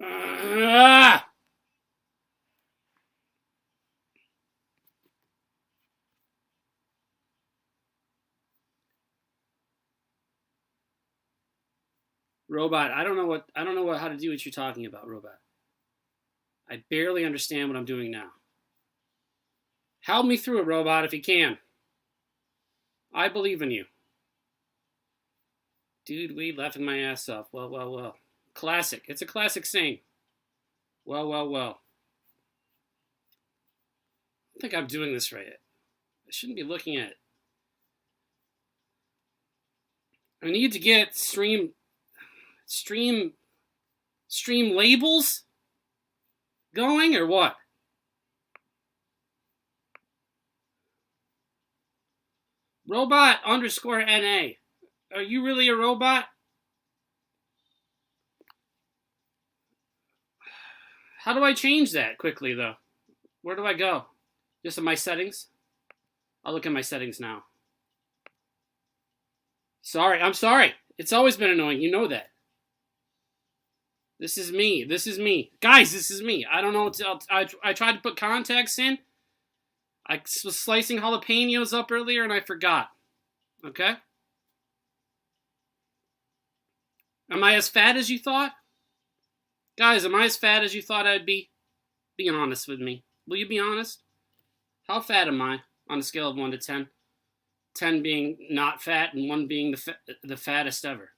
Ah! Robot, I don't know how to do what you're talking about, robot. I barely understand what I'm doing now. Help me through it, robot, if you can. I believe in you. Dude, we laughing my ass off. Well, well, well. Classic. It's a classic saying. Well, well, well. I think I'm doing this right. I shouldn't be looking at it. I need to get stream labels going or what? Robot underscore NA. Are you really a robot? How do I change that quickly, though? Where do I go? Just in my settings? I'll look at my settings now. Sorry, I'm sorry. It's always been annoying. You know that. This is me. This is me. Guys, this is me. I don't know. I tried to put contacts in. I was slicing jalapenos up earlier and I forgot. Okay? Am I as fat as you thought? Guys, am I as fat as you thought I'd be? Be honest with me. Will you be honest? How fat am I on a scale of 1 to 10? 10 being not fat and 1 being the fattest ever.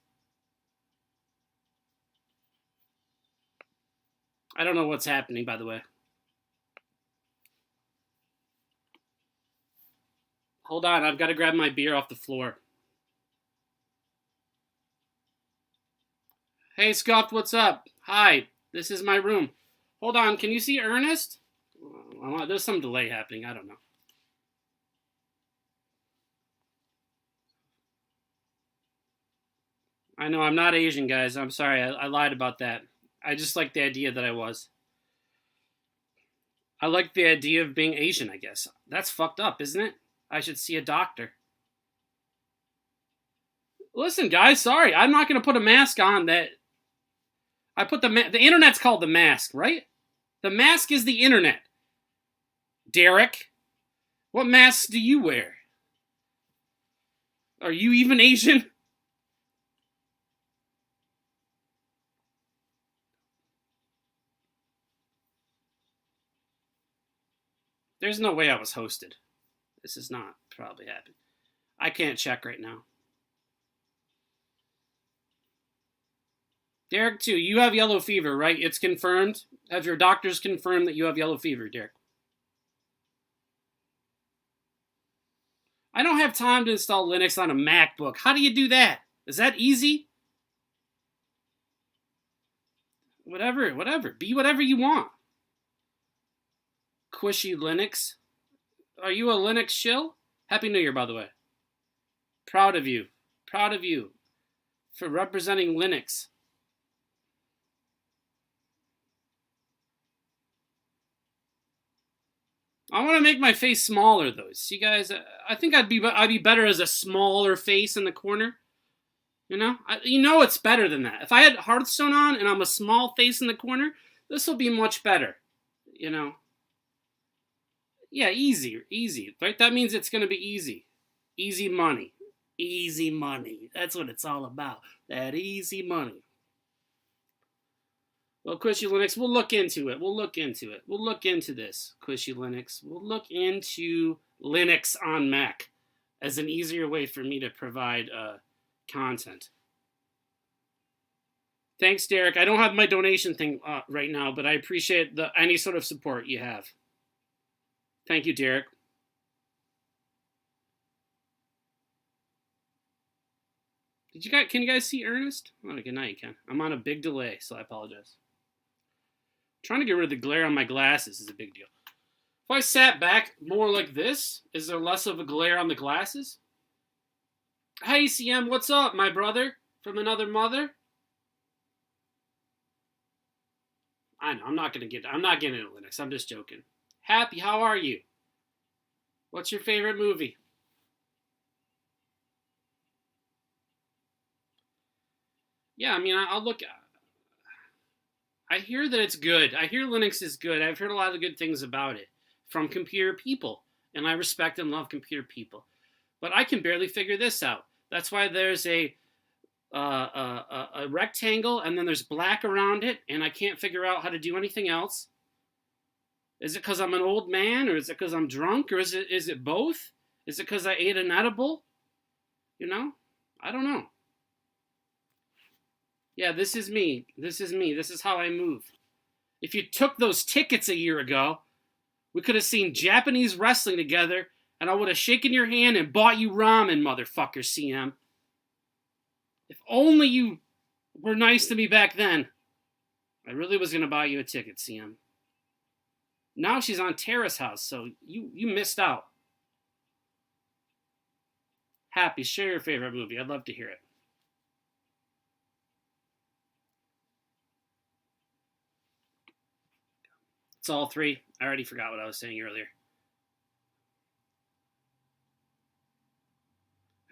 I don't know what's happening, by the way. Hold on, I've got to grab my beer off the floor. Hey, Scuffed, what's up? Hi, this is my room. Hold on, can you see Ernest? There's some delay happening, I don't know. I know, I'm not Asian, guys. I'm sorry, I lied about that. I just like the idea that I was. I like the idea of being Asian, I guess. That's fucked up, isn't it? I should see a doctor. Listen, guys, sorry. I'm not going to put a mask on that. I put the internet's called the mask, right? The mask is the internet. Derek, what masks do you wear? Are you even Asian? There's no way I was hosted. This is not probably happening. I can't check right now. Derek, too, you have yellow fever, right? It's confirmed. Have your doctors confirmed that you have yellow fever, Derek? I don't have time to install Linux on a MacBook. How do you do that? Is that easy? Whatever. Be whatever you want. Squishy Linux. Are you a Linux shill? Happy New Year, by the way. Proud of you. Proud of you for representing Linux. I want to make my face smaller, though. See, guys, I think I'd be better as a smaller face in the corner. You know, it's better than that. If I had Hearthstone on and I'm a small face in the corner, this will be much better. You know. Yeah, easy, right? That means it's going to be easy. Easy money. Easy money. That's what it's all about. That easy money. Well, Squishy Linux, we'll look into it. We'll look into this, Squishy Linux. We'll look into Linux on Mac as an easier way for me to provide content. Thanks, Derek. I don't have my donation thing right now, but I appreciate any sort of support you have. Thank you, Derek. Can you guys see Ernest? Oh, good night, you can. I'm on a big delay, so I apologize. Trying to get rid of the glare on my glasses is a big deal. If I sat back more like this, is there less of a glare on the glasses? Hey, CM, what's up, my brother? From another mother? I know, I'm not getting into Linux. I'm just joking. Happy, how are you? What's your favorite movie? Yeah, I mean, I'll look. I hear that it's good. I hear Linux is good. I've heard a lot of good things about it from computer people, and I respect and love computer people. But I can barely figure this out. That's why there's a rectangle and then there's black around it, and I can't figure out how to do anything else. Is it because I'm an old man, or is it because I'm drunk, or is it both? Is it because I ate an edible? You know, I don't know. Yeah, this is me. This is me. This is how I move. If you took those tickets a year ago, we could have seen Japanese wrestling together, and I would have shaken your hand and bought you ramen, motherfucker, CM. If only you were nice to me back then. I really was going to buy you a ticket, CM. Now she's on Terrace House, so you missed out. Happy, share your favorite movie. I'd love to hear it. It's all three. I already forgot what I was saying earlier.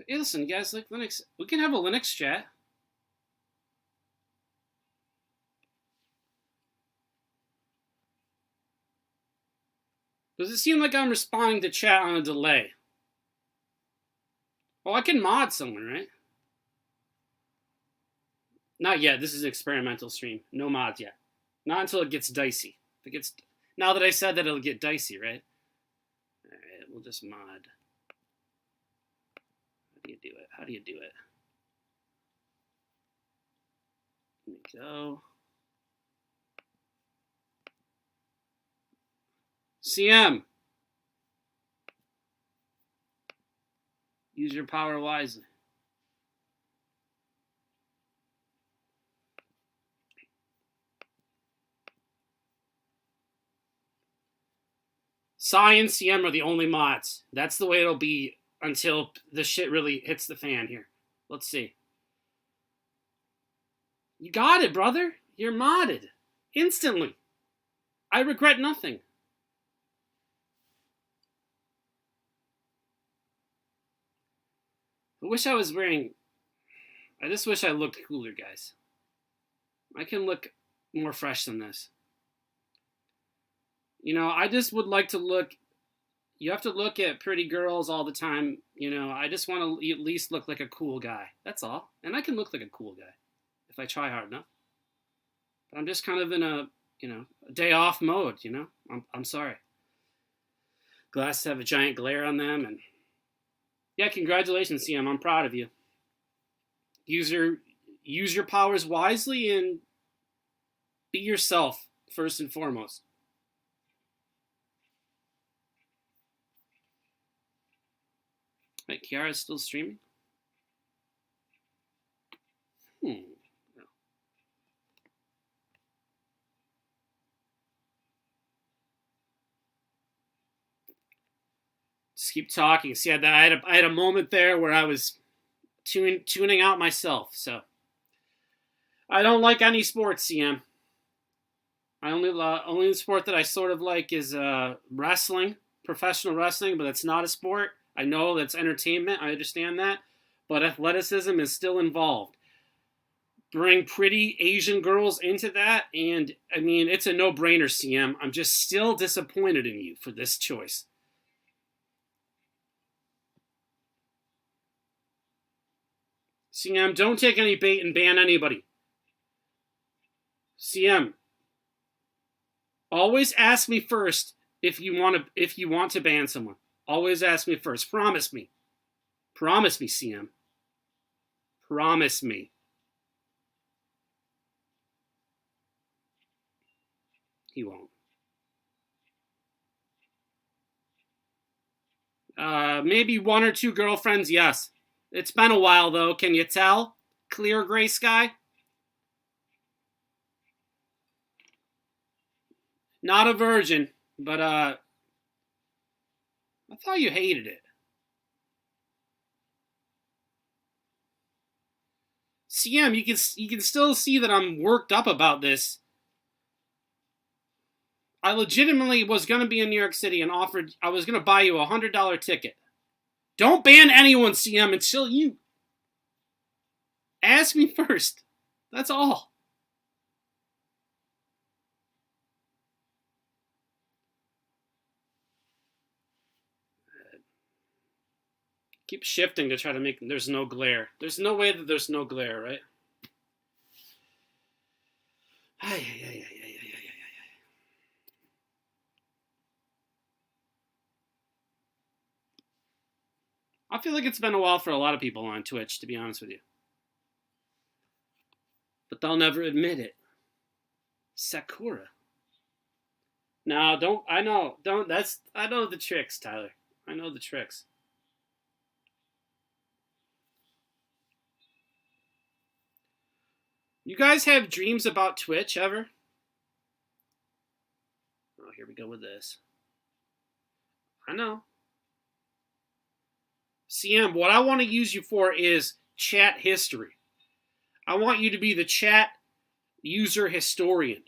Hey, listen, you guys like Linux? We can have a Linux chat. Does it seem like I'm responding to chat on a delay? Oh, I can mod someone, right? Not yet. This is an experimental stream. No mods yet. Not until it gets dicey. If it gets, now that I said that, it'll get dicey, right? All right, we'll just mod. How do you do it? How do you do it? There we go. CM. Use your power wisely. Sai and CM are the only mods. That's the way it'll be until the shit really hits the fan here. Let's see. You got it, brother. You're modded. Instantly. I regret nothing. I wish I was wearing... I just wish I looked cooler, guys. I can look more fresh than this. You know, I just would like to look... You have to look at pretty girls all the time. You know, I just want to at least look like a cool guy. That's all. And I can look like a cool guy if I try hard enough. But I'm just kind of in a, you know, a day off mode, you know? I'm sorry. Glasses have a giant glare on them, and yeah, congratulations, CM. I'm proud of you. Use your powers wisely and be yourself first and foremost. Wait, Kiara's still streaming? No. Just keep talking. See, I had a moment there where I was tuning out myself. So I don't like any sports, CM. I only sport that I sort of like is wrestling, professional wrestling, but it's not a sport. I know that's entertainment. I understand that, but athleticism is still involved. Bring pretty Asian girls into that, and I mean, it's a no-brainer, CM. I'm just still disappointed in you for this choice. CM, don't take any bait and ban anybody. CM, always ask me first if you want to ban someone. Always ask me first. Promise me. Promise me, CM. Promise me. He won't. Maybe one or two girlfriends, yes. It's been a while, though. Can you tell? Clear gray sky? Not a virgin, but, I thought you hated it. CM, you can still see that I'm worked up about this. I legitimately was going to be in New York City and I was going to buy you a $100 ticket. Don't ban anyone, CM, until you ask me first. That's all. Keep shifting to try to make there's no glare. There's no way that there's no glare, right? I feel like it's been a while for a lot of people on Twitch, to be honest with you. But they'll never admit it. Sakura. No, don't. I know. Don't. I know the tricks, Tyler. I know the tricks. You guys have dreams about Twitch ever? Oh, here we go with this. I know. CM, what I want to use you for is chat history. I want you to be the chat user historian,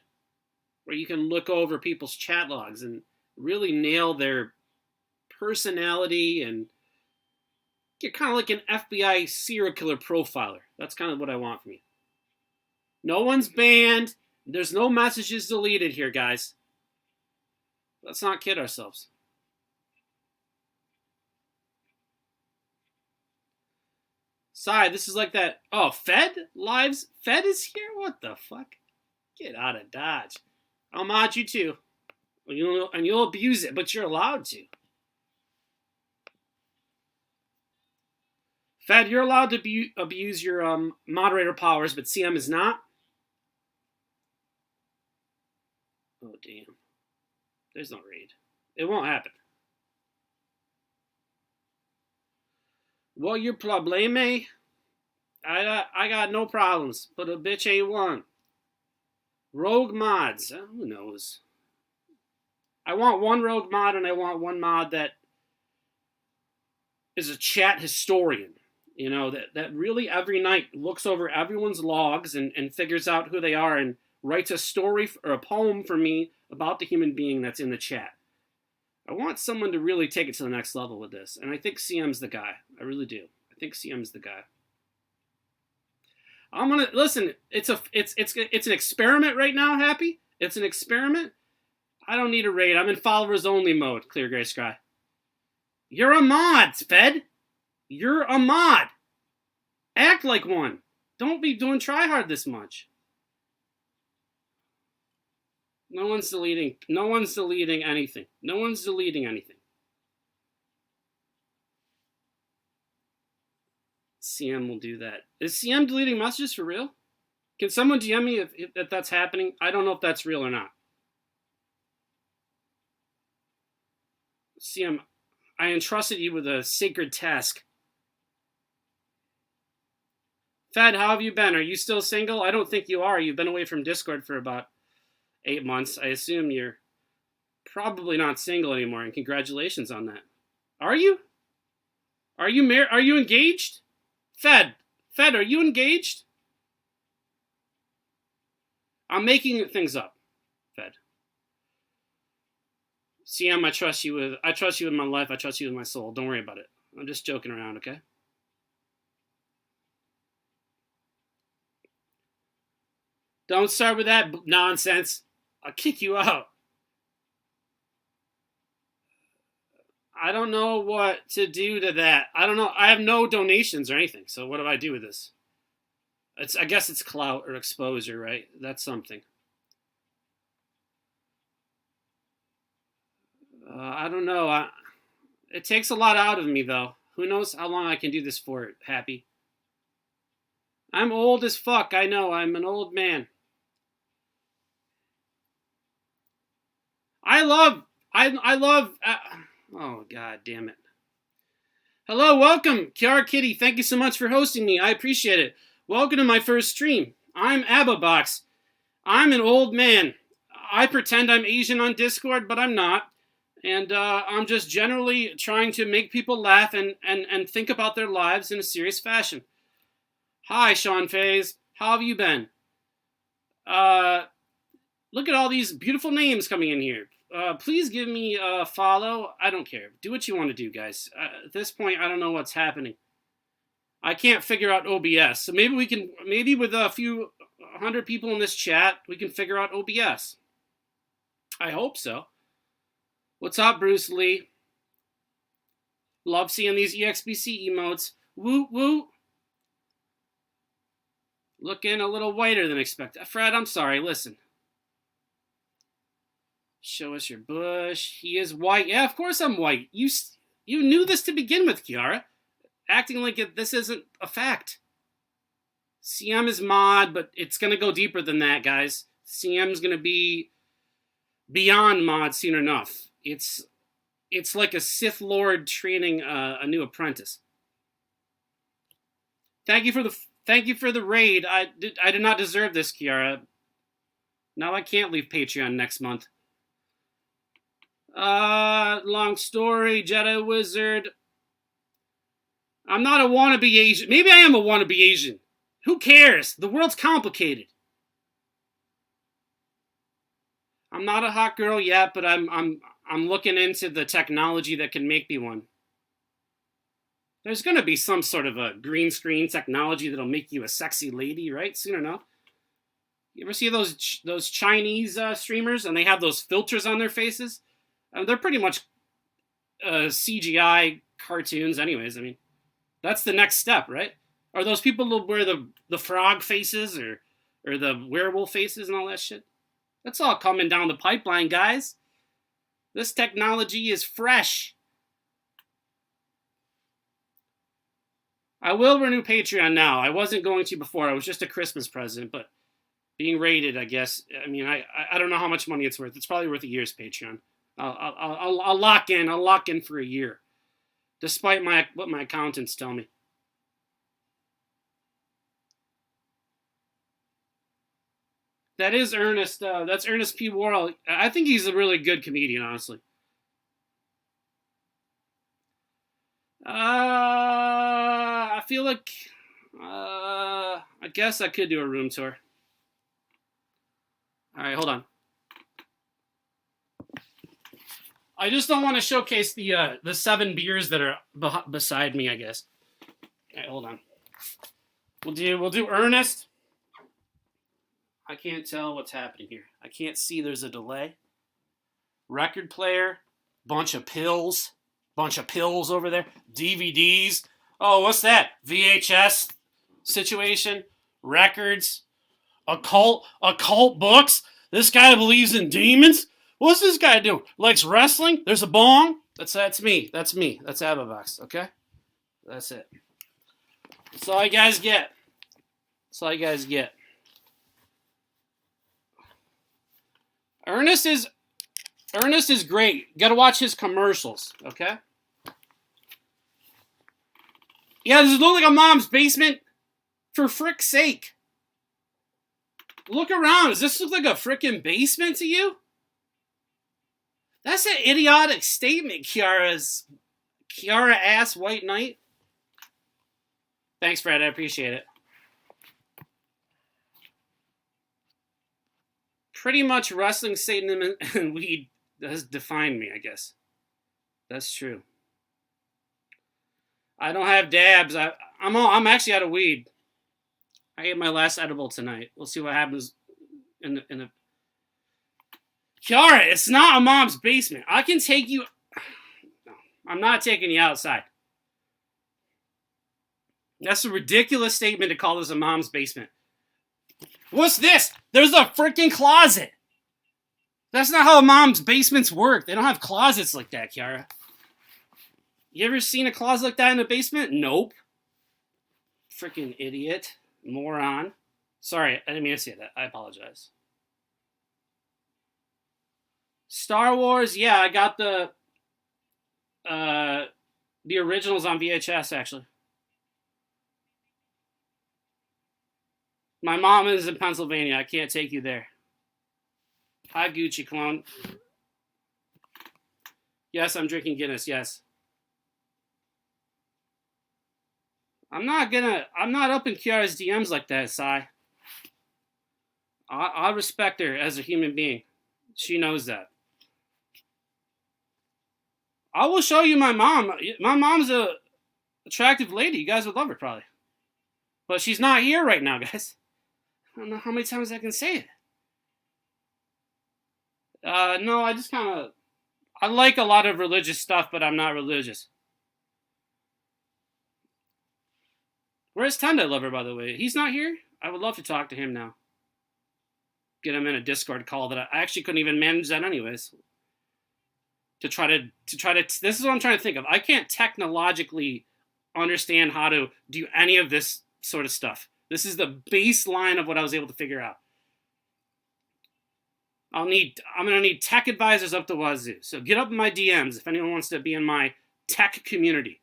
where you can look over people's chat logs and really nail their personality, and you're kind of like an FBI serial killer profiler. That's kind of what I want from you. No one's banned. There's no messages deleted here, guys. Let's not kid ourselves. Sorry, this is like that. Oh, Fed lives. Fed is here. What the fuck? Get out of Dodge. I'll mod you too. And you'll abuse it, but you're allowed to. Fed, you're allowed to abuse your moderator powers, but CM is not. Oh, damn. There's no raid. It won't happen. Well, your probleme? I got no problems, but a bitch ain't one. Rogue mods. Who knows? I want one rogue mod, and I want one mod that is a chat historian. You know, that really every night looks over everyone's logs and figures out who they are and writes a story or a poem for me about the human being that's in the chat. I want someone to really take it to the next level with this, and I think CM's the guy. I really do. I think CM's the guy. I'm gonna listen. It's an experiment right now. Happy. It's an experiment. I don't need a raid. I'm in followers only mode. Clear gray sky. You're a mod, Fed. You're a mod. Act like one. Don't be doing try hard this much. No one's deleting. No one's deleting anything. No one's deleting anything. CM will do that. Is CM deleting messages for real? Can someone DM me if that's happening? I don't know if that's real or not. CM, I entrusted you with a sacred task. Fed, how have you been? Are you still single? I don't think you are. You've been away from Discord for about 8 months. I assume you're probably not single anymore, and congratulations on that. Are you? Are you married? Are you engaged? Fed, are you engaged? I'm making things up, Fed. CM, I trust you with my life. I trust you with my soul. Don't worry about it. I'm just joking around, okay? Don't start with that nonsense. I'll kick you out. I don't know what to do to that. I don't know. I have no donations or anything. So what do I do with this? I guess it's clout or exposure, right? That's something. I don't know. It takes a lot out of me, though. Who knows how long I can do this for, Happy? I'm old as fuck. I know. I'm an old man. I love. Oh, god damn it. Hello, welcome, Kiara Kitty. Thank you so much for hosting me. I appreciate it. Welcome to my first stream. I'm Abba Box. I'm an old man. I pretend I'm Asian on Discord, but I'm not. And I'm just generally trying to make people laugh and think about their lives in a serious fashion. Hi, Sean Faze. How have you been? Look at all these beautiful names coming in here. Please give me a follow. I don't care. Do what you want to do, guys. At this point, I don't know what's happening. I can't figure out OBS. So maybe with a few 100 people in this chat, we can figure out OBS. I hope so. What's up, Bruce Lee? Love seeing these EXBC emotes. Woo woo. Looking a little whiter than expected. Fred, I'm sorry. Listen. Show us your bush. He is white. Yeah, of course I'm white. You knew this to begin with, Kiara. Acting like this isn't a fact. CM is mod, but it's going to go deeper than that, guys. CM's going to be beyond mod soon enough. It's like a Sith Lord training a new apprentice. Thank you for the raid. I did not deserve this, Kiara. Now I can't leave Patreon next month. Long story, Jedi Wizard. I'm not a wannabe Asian. Maybe I am a wannabe Asian. Who cares? The world's complicated. I'm not a hot girl yet, but I'm looking into the technology that can make me one. There's gonna be some sort of a green screen technology that'll make you a sexy lady, right? Soon enough. You ever see those Chinese streamers and they have those filters on their faces? They're pretty much CGI cartoons, anyways. I mean, that's the next step, right? Are those people who wear the frog faces or the werewolf faces and all that shit? That's all coming down the pipeline, guys. This technology is fresh. I will renew Patreon now. I wasn't going to before. It was just a Christmas present, but being rated, I guess. I mean, I don't know how much money it's worth. It's probably worth a year's Patreon. I'll lock in. I'll lock in for a year, despite what my accountants tell me. That is Ernest. That's Ernest P. Worrell. I think he's a really good comedian, honestly. I feel like I guess I could do a room tour. All right, hold on. I just don't want to showcase the 7 beers that are beside me, I guess. All right, hold on. We'll do Ernest. I can't tell what's happening here. I can't see. There's a delay. Record player, bunch of pills over there. DVDs. Oh, what's that? VHS situation. Records. Occult books. This guy believes in demons. What's this guy doing? Likes wrestling? There's a bong. That's me. That's Abba Box. Okay, that's it. That's all you guys get. Ernest is great. You gotta watch his commercials, okay? Yeah, does it look like a mom's basement? For frick's sake. Look around. Does this look like a frickin' basement to you? That's an idiotic statement, Kiara ass white knight. Thanks, Fred. I appreciate it. Pretty much wrestling, Satanism, and weed has defined me, I guess. That's true. I don't have dabs. I'm actually out of weed. I ate my last edible tonight. We'll see what happens in the. Kiara, it's not a mom's basement. I can take you. No, I'm not taking you outside. That's a ridiculous statement to call this a mom's basement. What's this? There's a freaking closet. That's not how mom's basements work. They don't have closets like that, Kiara. You ever seen a closet like that in a basement? Nope. Freaking idiot. Moron. Sorry, I didn't mean to say that. I apologize. Star Wars, yeah, I got the originals on VHS, actually. My mom is in Pennsylvania. I can't take you there. Hi, Gucci clone. Yes, I'm drinking Guinness, yes. I'm not up in Kiara's DMs like that, Sai. I respect her as a human being. She knows that. I will show you my mom. My mom's a attractive lady. You guys would love her, probably. But she's not here right now, guys. I don't know how many times I can say it. No, I just kind of... I like a lot of religious stuff, but I'm not religious. Where's Tendai Lover, by the way? He's not here? I would love to talk to him now. Get him in a Discord call that I actually couldn't even manage that anyways. To try to this is what I'm trying to think of. I can't technologically understand how to do any of this sort of stuff. This is the baseline of what I was able to figure out. I'm gonna need tech advisors up the wazoo. So get up in my DMs if anyone wants to be in my tech community.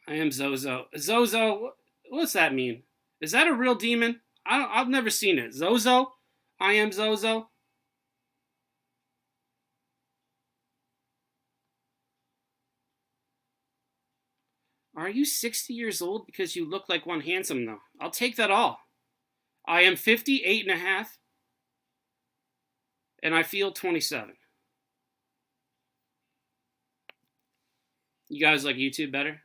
I am Zozo. Zozo, what's that mean? Is that a real demon? I've never seen it. Zozo? I am Zozo? Are you 60 years old because you look like one handsome, though? I'll take that all. I am 58 and a half, and I feel 27. You guys like YouTube better?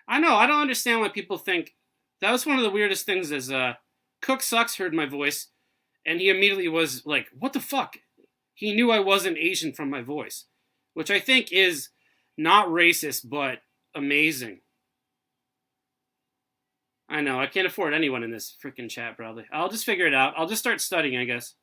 I know, I don't understand why people think... That was one of the weirdest things is, Cook Sucks heard my voice, and he immediately was like, what the fuck? He knew I wasn't Asian from my voice. Which I think is not racist, but amazing. I know, I can't afford anyone in this freaking chat, probably. I'll just figure it out. I'll just start studying, I guess.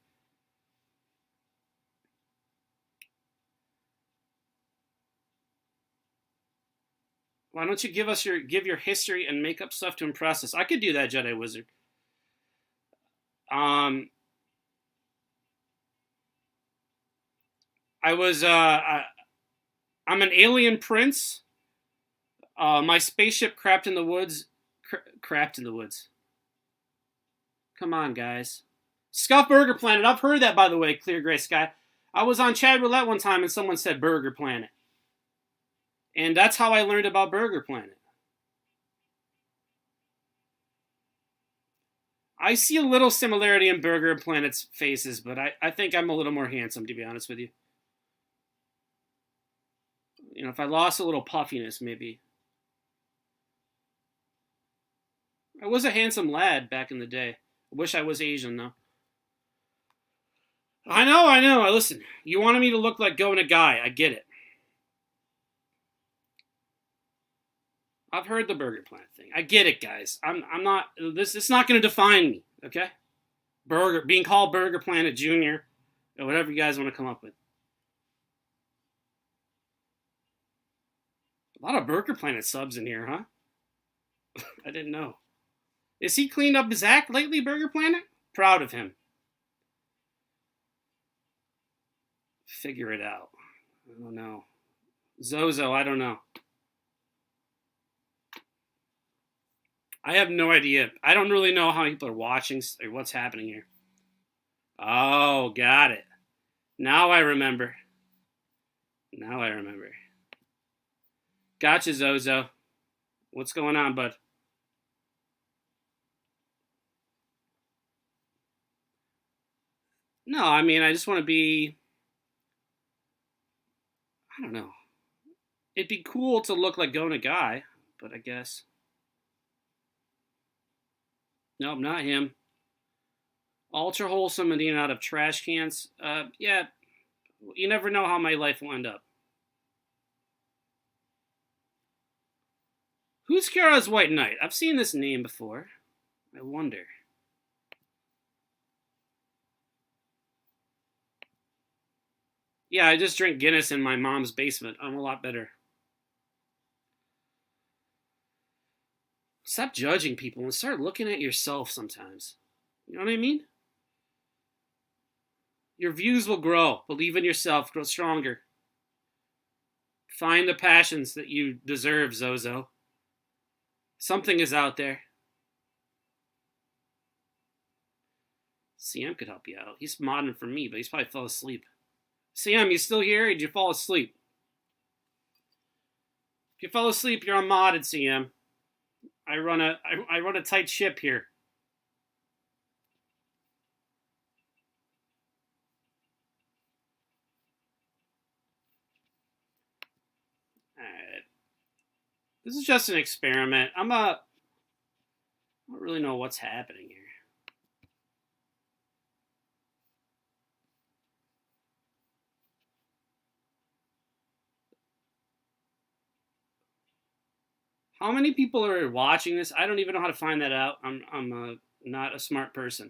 Why don't you give your history and make up stuff to impress us? I could do that, Jedi Wizard. I was I'm an alien prince. My spaceship crapped in the woods. Crapped in the woods. Come on, guys. Scuff Burger Planet. I've heard that, by the way, Clear Gray Sky. I was on Chad Roulette one time and someone said Burger Planet. And that's how I learned about Burger Planet. I see a little similarity in Burger Planet's faces, but I think I'm a little more handsome, to be honest with you. You know, if I lost a little puffiness, maybe. I was a handsome lad back in the day. I wish I was Asian, though. I know. Listen, you wanted me to look like going a guy. I get it. I've heard the Burger Planet thing. I get it, guys. I'm not... It's not going to define me, okay? Being called Burger Planet Jr. or whatever you guys want to come up with. A lot of Burger Planet subs in here, huh? I didn't know. Is he cleaned up his act lately, Burger Planet? Proud of him. Figure it out. I don't know. Zozo, I don't know. I have no idea. I don't really know how people are watching or what's happening here. Oh, got it. Now I remember. Gotcha, Zozo. What's going on, bud? No, I mean, I just want to be... I don't know. It'd be cool to look like Gona Guy, but I guess... Nope, not him. Ultra wholesome and eating out of trash cans. Yeah, you never know how my life will end up. Who's Kiara's White Knight? I've seen this name before. I wonder. Yeah, I just drink Guinness in my mom's basement. I'm a lot better. Stop judging people and start looking at yourself sometimes. You know what I mean? Your views will grow. Believe in yourself. Grow stronger. Find the passions that you deserve, Zozo. Something is out there. CM could help you out. He's modding for me, but he's probably fell asleep. CM, you still here? Or did you fall asleep? If you fell asleep, you're unmodded, CM. I run a tight ship here. Alright. This is just an experiment. I don't really know what's happening here. How many people are watching this? I don't even know how to find that out. I'm not a smart person.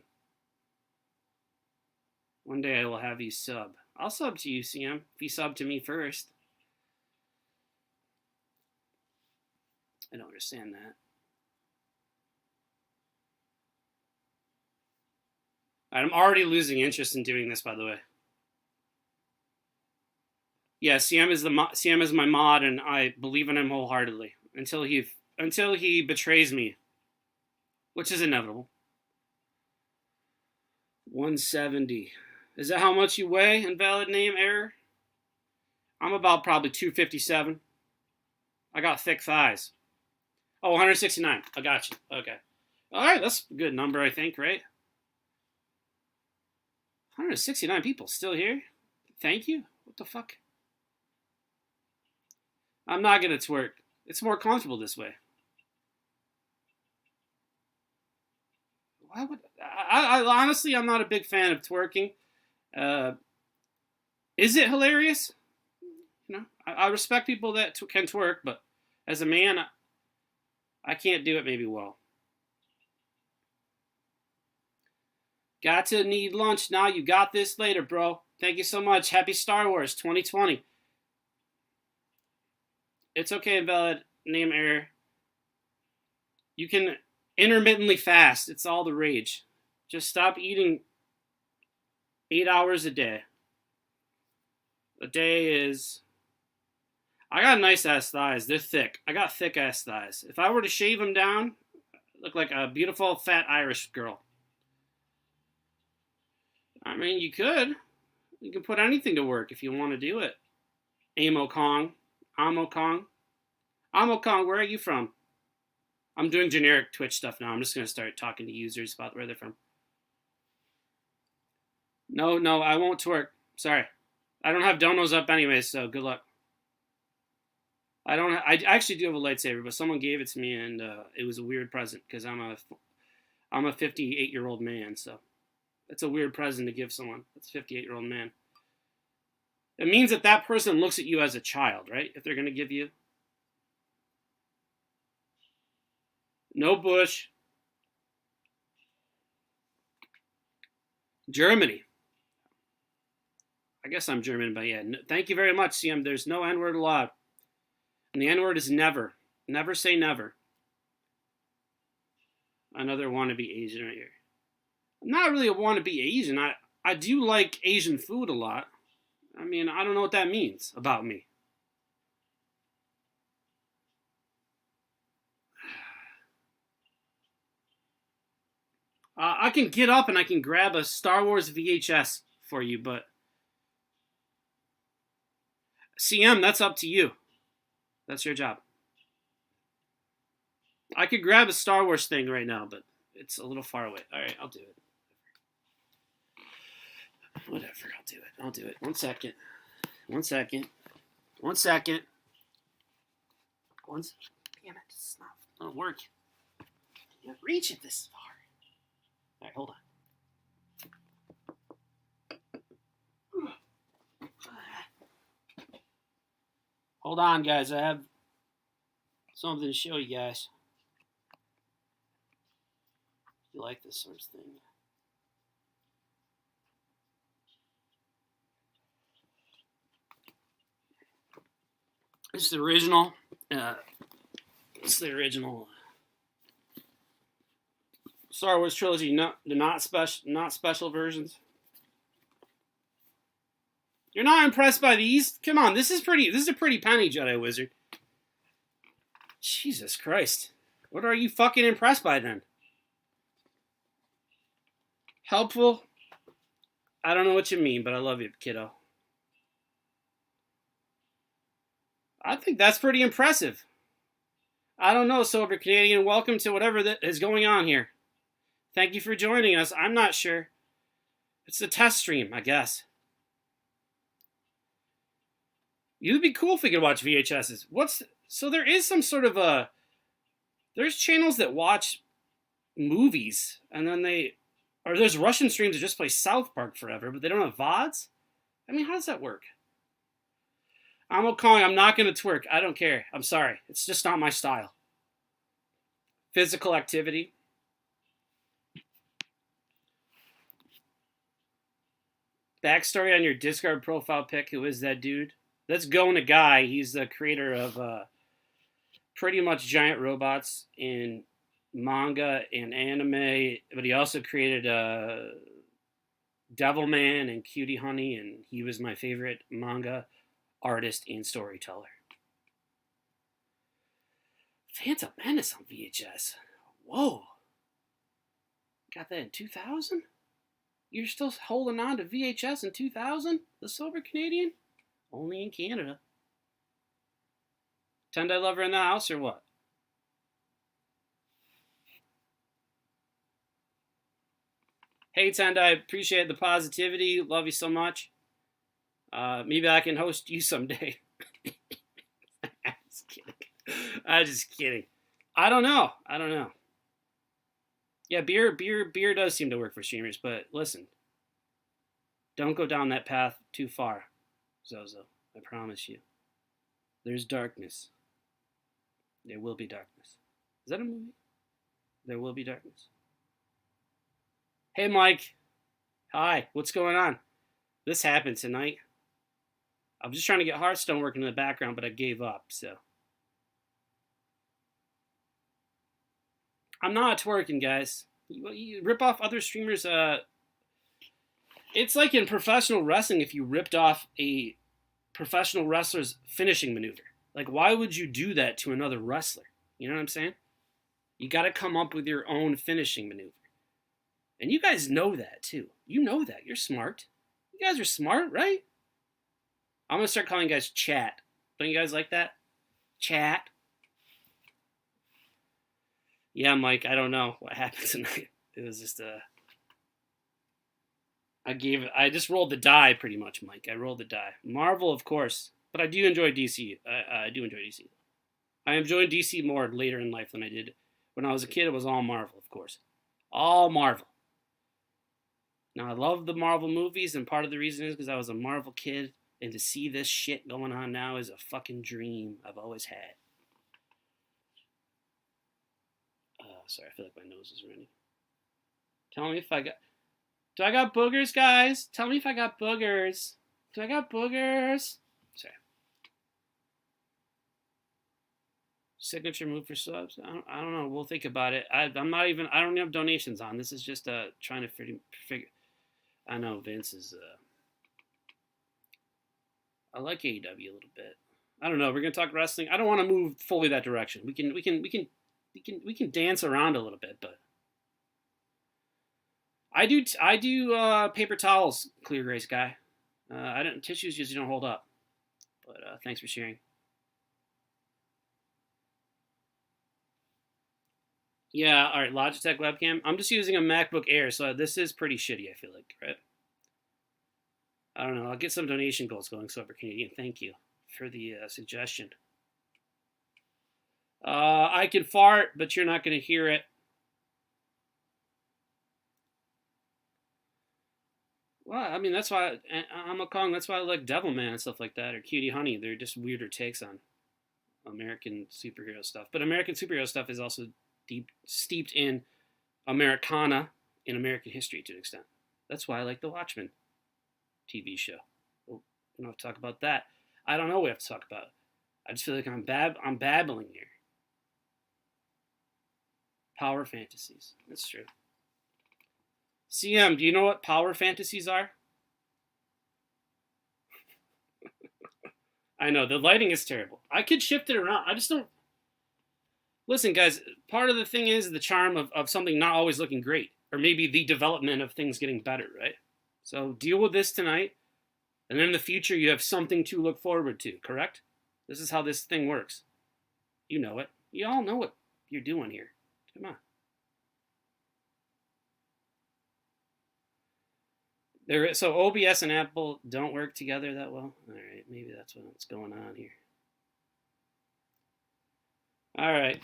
One day I will have you sub. I'll sub to you, CM, if you sub to me first. I don't understand that. I'm already losing interest in doing this, by the way. Yeah, CM is my mod, and I believe in him wholeheartedly until he betrays me, which is inevitable. 170. Is that how much you weigh? Invalid name error. I'm about probably 257. I got thick thighs. Oh, 169. I got you. Okay. All right, that's a good number, I think, right? 169 people still here. Thank you. What the fuck? I'm not gonna twerk. It's more comfortable this way. Why would I honestly, I'm not a big fan of twerking. Is it hilarious? You know, I respect people that can twerk, but as a man, I can't do it maybe well. Got to need lunch now. You got this later, bro. Thank you so much. Happy Star Wars 2020. It's okay, invalid name error. You can intermittently fast. It's all the rage. Just stop eating 8 hours a day. A day is... I got nice ass thighs. They're thick. I got thick ass thighs. If I were to shave them down, I look like a beautiful fat Irish girl. I mean, you could. You can put anything to work if you want to do it. Amo Kong. Amo Kong, where are you from? I'm doing generic Twitch stuff now. I'm just going to start talking to users about where they're from. No, I won't twerk. Sorry. I don't have donos up anyways, so good luck. I actually do have a lightsaber, but someone gave it to me, and it was a weird present because I'm a 58-year-old man, so it's a weird present to give someone. That's a 58-year-old man. It means that person looks at you as a child, right? If they're going to give you. No Bush. Germany. I guess I'm German, but yeah. Thank you very much, CM. There's no N-word allowed. And the N-word is never. Never say never. Another wannabe Asian right here. I'm not really a wannabe Asian. I do like Asian food a lot. I mean, I don't know what that means about me. I can get up and I can grab a Star Wars VHS for you, but... CM, that's up to you. That's your job. I could grab a Star Wars thing right now, but it's a little far away. All right, I'll do it. Whatever, I'll do it. 1 second. Damn it, it's not gonna work. You can't reach it this far. All right, hold on. Hold on, guys. I have something to show you guys. If you like this sort of thing. It's the original. Star Wars trilogy. Not special versions. You're not impressed by these? Come on, this is a pretty penny, Jedi Wizard. Jesus Christ. What are you fucking impressed by then? Helpful? I don't know what you mean, but I love you, kiddo. I think that's pretty impressive. I don't know, Sober Canadian. Welcome to whatever that is going on here. Thank you for joining us. I'm not sure. It's a test stream, I guess. It'd be cool if we could watch VHSs. So there is some sort of there's channels that watch movies, and then there's Russian streams that just play South Park forever, but they don't have VODs? I mean, how does that work? I'm not going to twerk. I don't care. I'm sorry. It's just not my style. Physical activity. Backstory on your Discord profile pic. Who is that dude? That's Go Nagai. He's the creator of pretty much giant robots in manga and anime, but he also created Devilman and Cutie Honey, and he was my favorite manga artist and storyteller. Phantom Menace on VHS. Whoa. Got that in 2000? You're still holding on to VHS in 2000? The Sober Canadian? Only in Canada. Tendai Lover in the house or what? Hey Tendai, appreciate the positivity. Love you so much. Maybe I can host you someday. I'm just kidding. I'm just kidding. I don't know. Yeah, beer does seem to work for streamers, but listen, don't go down that path too far, Zozo. I promise you. There's darkness. There will be darkness. Is that a movie? There will be darkness. Hey, Mike. Hi. What's going on? This happened tonight. I'm just trying to get Hearthstone working in the background, but I gave up, so. I'm not twerking, guys. You rip off other streamers. It's like in professional wrestling if you ripped off a professional wrestler's finishing maneuver. Like, why would you do that to another wrestler? You know what I'm saying? You got to come up with your own finishing maneuver. And you guys know that, too. You know that. You're smart. You guys are smart, right? I'm going to start calling you guys chat. Don't you guys like that? Chat. Yeah, Mike, I don't know what happened tonight. It was just I just rolled the die pretty much, Mike. I rolled the die. Marvel, of course, but I do enjoy DC. I do enjoy DC. I enjoyed DC more later in life than I did when I was a kid. It was all Marvel, of course. All Marvel. Now, I love the Marvel movies, and part of the reason is because I was a Marvel kid, and to see this shit going on now is a fucking dream I've always had. Sorry, I feel like my nose is running. Tell me if I got... Do I got boogers, guys? Tell me if I got boogers. Do I got boogers? Sorry. Signature move for subs? I don't know. We'll think about it. I don't have donations on. This is just trying to figure... I know Vince is... I like AEW a little bit. I don't know. We're going to talk wrestling. I don't want to move fully that direction. We can dance around a little bit, but I do paper towels, Clear Grace guy. Tissues usually don't hold up, but thanks for sharing. Yeah, all right, Logitech webcam. I'm just using a MacBook Air, so this is pretty shitty, I feel like, right? I don't know. I'll get some donation goals going, Sober Canadian. Thank you for the suggestion. I can fart, but you're not going to hear it. Well, I mean, that's why I'm a Kong. That's why I like Devilman and stuff like that, or Cutie Honey. They're just weirder takes on American superhero stuff. But American superhero stuff is also steeped in Americana and American history to an extent. That's why I like the Watchmen TV show. Well, we don't have to talk about that. I don't know what we have to talk about. I just feel like I'm babbling here. Power fantasies. That's true. CM, do you know what power fantasies are? I know, the lighting is terrible. I could shift it around. I just don't... Listen, guys, part of the thing is the charm of something not always looking great. Or maybe the development of things getting better, right? So deal with this tonight. And then in the future, you have something to look forward to, correct? This is how this thing works. You know it. You all know what you're doing here. Come on. So OBS and Apple don't work together that well? All right, maybe that's what's going on here. All right,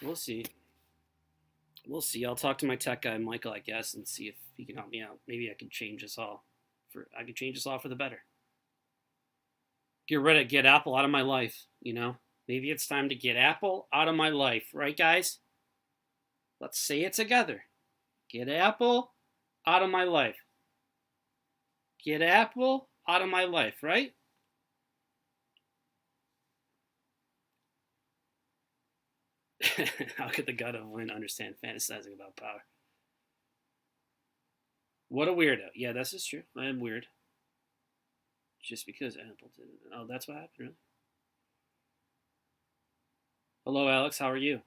we'll see. We'll see. I'll talk to my tech guy, Michael, I guess, and see if he can help me out. Maybe I can change this all for the better. Get Apple out of my life, you know? Maybe it's time to get Apple out of my life, right, guys? Let's say it together. Get Apple out of my life. Get Apple out of my life, right? How could the god of wind understand fantasizing about power? What a weirdo. Yeah, this is true. I am weird. Just because Apple didn't. Oh, that's what happened, really? Hello, Alex. How are you?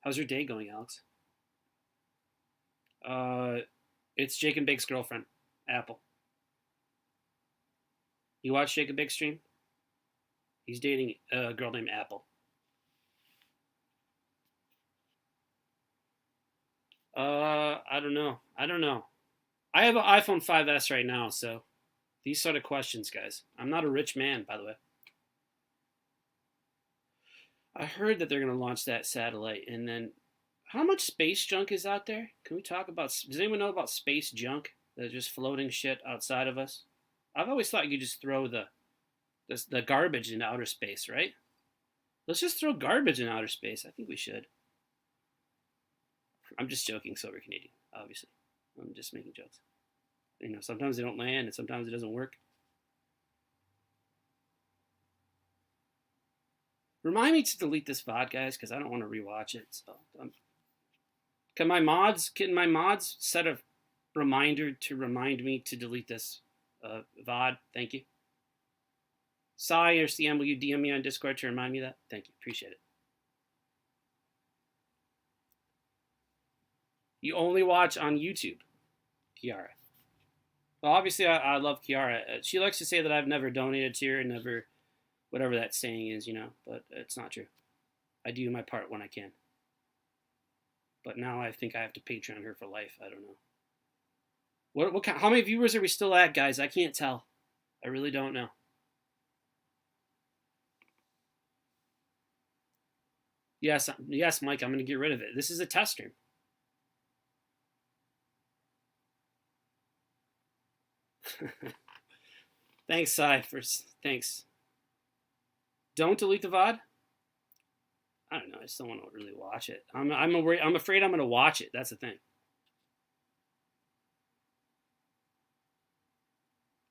How's your day going, Alex? Uh, it's Jake and Bake's girlfriend, Apple. You watch Jake and Bake stream? He's dating a girl named Apple. I don't know. I don't know. I have an iPhone 5S right now, so these sort of questions, guys. I'm not a rich man, by the way. I heard that they're going to launch that satellite, and then how much space junk is out there? Can we talk about? Does anyone know about space junk? That's just floating shit outside of us. I've always thought you could just throw the garbage into outer space, right? Let's just throw garbage in outer space. I think we should. I'm just joking, Silver Canadian. Obviously, I'm just making jokes. You know, sometimes they don't land, and sometimes it doesn't work. Remind me to delete this VOD, guys, because I don't want to rewatch it. So, can my mods set a reminder to remind me to delete this VOD? Thank you. Sai or CM, will you DM me on Discord to remind me of that? Thank you. Appreciate it. You only watch on YouTube, Kiara. Well, obviously, I love Kiara. She likes to say that I've never donated to her, never, whatever that saying is, you know, but it's not true. I do my part when I can. But now I think I have to Patreon her for life. I don't know. How many viewers are we still at, guys? I can't tell. I really don't know. Yes, Mike, I'm going to get rid of it. This is a test stream. Thanks, Sai. Thanks. Don't delete the VOD? I don't know. I just don't want to really watch it. I'm afraid I'm going to watch it. That's the thing.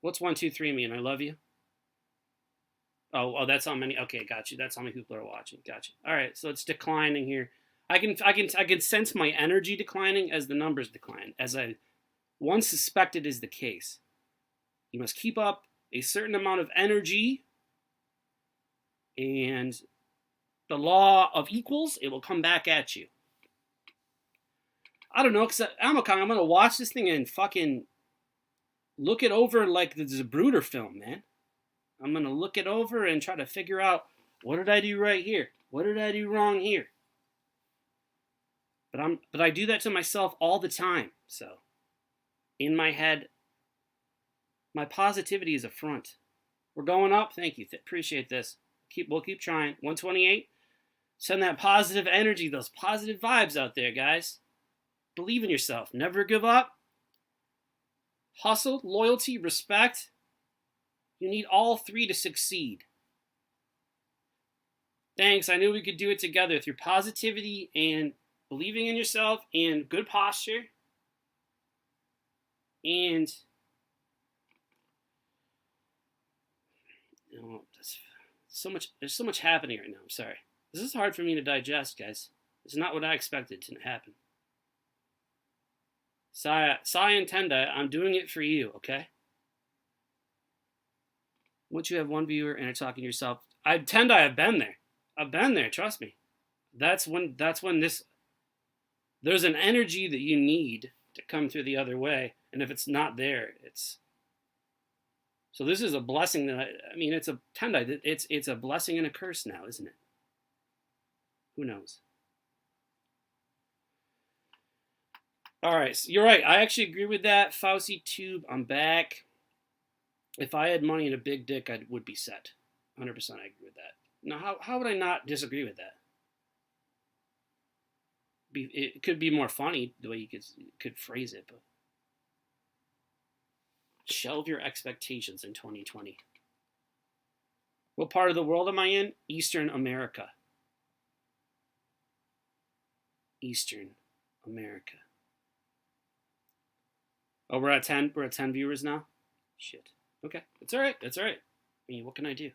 What's 1, 2, 3 mean? I love you. Oh, that's how many. Okay, got you. That's how many people are watching. Got you. All right, so it's declining here. I can sense my energy declining as the numbers decline, as I once suspected is the case. You must keep up a certain amount of energy, and the law of equals, it will come back at you. I don't know, because I'm going to watch this thing and fucking look it over like the Zapruder film, man. I'm going to look it over and try to figure out, what did I do right here? What did I do wrong here? But I do that to myself all the time. So, in my head, my positivity is a front. We're going up. Thank you. Appreciate this. We'll keep trying. 128. Send that positive energy, those positive vibes out there, guys. Believe in yourself. Never give up. Hustle, loyalty, respect. You need all three to succeed. Thanks. I knew we could do it together through positivity and believing in yourself and good posture. And there's so much happening right now. I'm sorry. This is hard for me to digest, guys. It's not what I expected to happen. Sai and Tenda, I'm doing it for you, okay? Once you have one viewer and are talking to yourself, I've been there. I've been there, trust me. That's when there's an energy that you need to come through the other way, and if it's not there, it's... So this is a blessing that it's a Tenda. It's a blessing and a curse now, isn't it? Who knows? All right, so you're right. I actually agree with that. Fauci Tube, I'm back. If I had money and a big dick, I would be set. 100% I agree with that. Now, how would I not disagree with that? It could be more funny the way you could phrase it, but shelve your expectations in 2020. What part of the world am I in? Eastern America. Eastern America. Oh, we're at 10. We're at 10 viewers now. Shit. Okay, that's all right. That's all right. I mean, what can I do?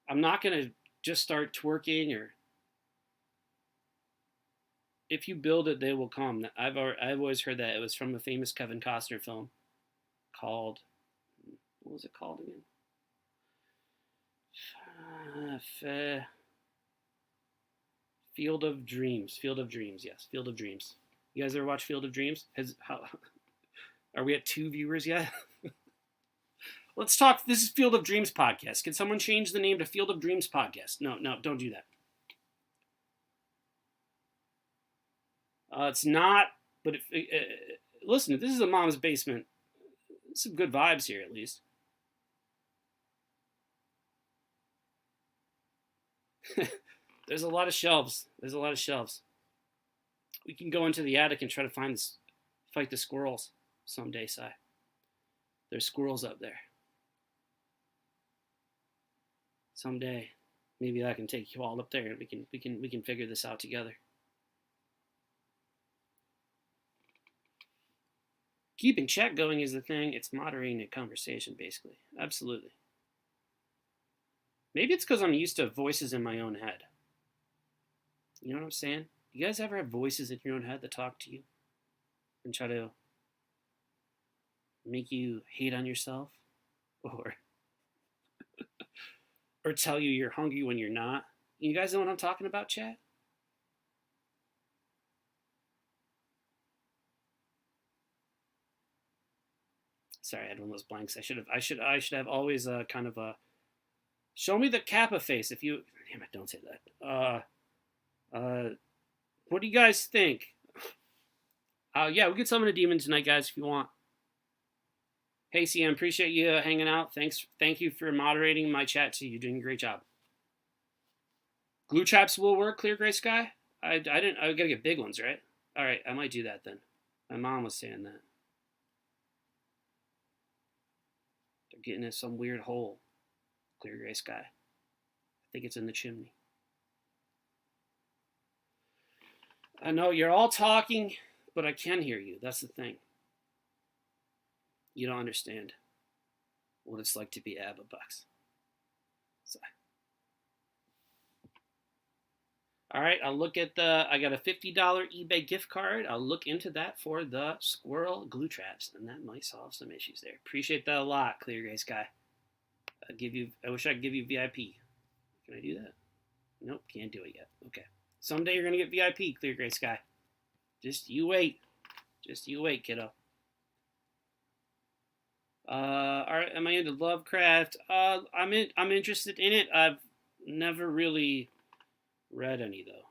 I'm not gonna just start twerking or. If you build it, they will come. I've always heard that. It was from a famous Kevin Costner film called, what was it called again? Field of Dreams. Field of Dreams. Yes, Field of Dreams. You guys ever watch Field of Dreams? Are we at 2 viewers yet? Let's talk. This is Field of Dreams podcast. Can someone change the name to Field of Dreams podcast? No, don't do that. It's not. But listen, if this is a mom's basement, some good vibes here at least. There's a lot of shelves. We can go into the attic and try to fight the squirrels someday, Si. There's squirrels up there. Someday, maybe I can take you all up there and we can figure this out together. Keeping chat going is the thing. It's moderating a conversation, basically. Absolutely. Maybe it's because I'm used to voices in my own head. You know what I'm saying? You guys ever have voices in your own head that talk to you and try to make you hate on yourself, or tell you you're hungry when you're not? You guys know what I'm talking about, chat? Sorry, I had one of those blanks. I should have always kind of a show me the Kappa face if you. Damn it! Don't say that. What do you guys think? Yeah, we could summon a demon tonight, guys, if you want. Hey, CM, appreciate you hanging out. Thank you for moderating my chat too. You're doing a great job. Glue traps will work, Clear Gray Sky? I gotta get big ones, right? All right, I might do that then. My mom was saying that. They're getting in some weird hole. Clear Gray Sky. I think it's in the chimney. I know you're all talking, but I can hear you. That's the thing. You don't understand what it's like to be Abba Bucks. So. All right, I'll look at I got a $50 eBay gift card. I'll look into that for the squirrel glue traps, and that might solve some issues there. Appreciate that a lot, Clear Gray Sky. I wish I could give you VIP. Can I do that? Nope, can't do it yet. Okay. Someday you're gonna get VIP, Clear Gray Sky. Just you wait. Just you wait, kiddo. Am I into Lovecraft? I'm interested in it. I've never really read any though.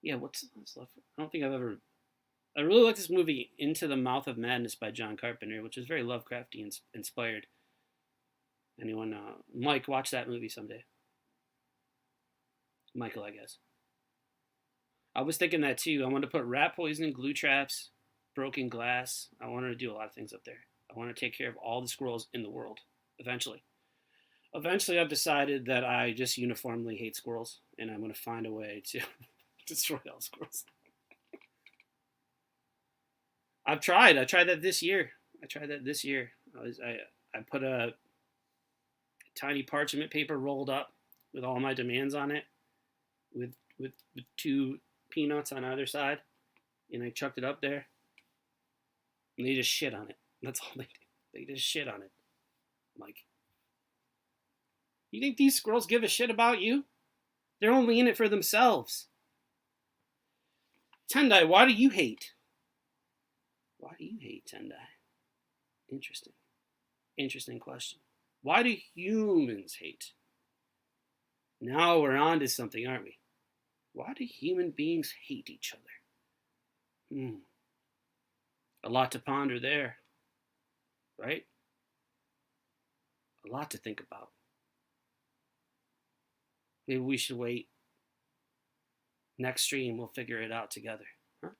Yeah, what's Lovecraft? I don't think I've ever. I really like this movie, Into the Mouth of Madness by John Carpenter, which is very Lovecrafty inspired. Anyone, Mike, watch that movie someday. Michael, I guess. I was thinking that too. I wanted to put rat poison, glue traps, broken glass. I wanted to do a lot of things up there. I want to take care of all the squirrels in the world, eventually. Eventually, I've decided that I just uniformly hate squirrels, and I'm going to find a way to destroy all squirrels. I've tried. I tried that this year. I put a tiny parchment paper rolled up with all my demands on it, with 2 peanuts on either side, and I chucked it up there, and they just shit on it. That's all they did. They just shit on it. Mike, you think these squirrels give a shit about you? They're only in it for themselves. Tendai, why do you hate? Why do you hate, Tendai? Interesting question. Why do humans hate? Now we're on to something, aren't we? Why do human beings hate each other? A lot to ponder there, right? A lot to think about. Maybe we should wait. Next stream, we'll figure it out together. Huh?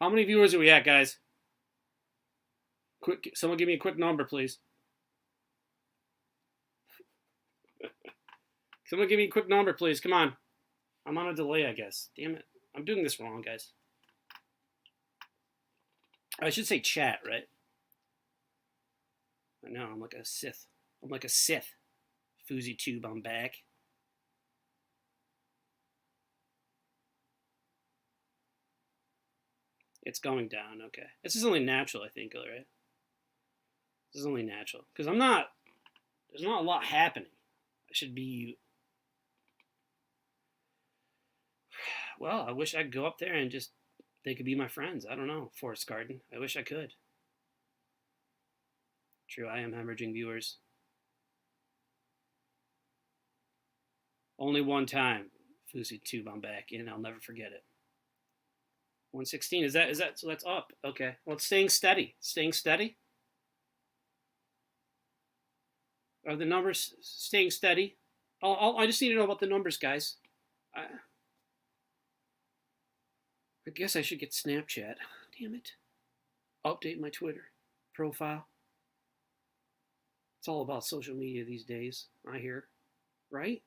How many viewers are we at, guys? Someone give me a quick number, please. Someone give me a quick number, please. Come on. I'm on a delay, I guess. Damn it. I'm doing this wrong, guys. I should say chat, right? I know, I'm like a Sith. I'm like a Sith. Foozy Tube, I'm back. It's going down, okay. This is only natural, I think, right? This is only natural. Because there's not a lot happening. I should be... Well, I wish I could go up there and just... They could be my friends. I don't know. Forest Garden. I wish I could. True, I am hemorrhaging viewers. Only one time. Foozy Tube, I'm back in. I'll never forget it. 116. Is that so that's up. Okay. Well, it's staying steady. Staying steady. Are the numbers staying steady? I just need to know about the numbers, guys. I guess I should get Snapchat. Damn it. Update my Twitter profile. It's all about social media these days, I hear. Right?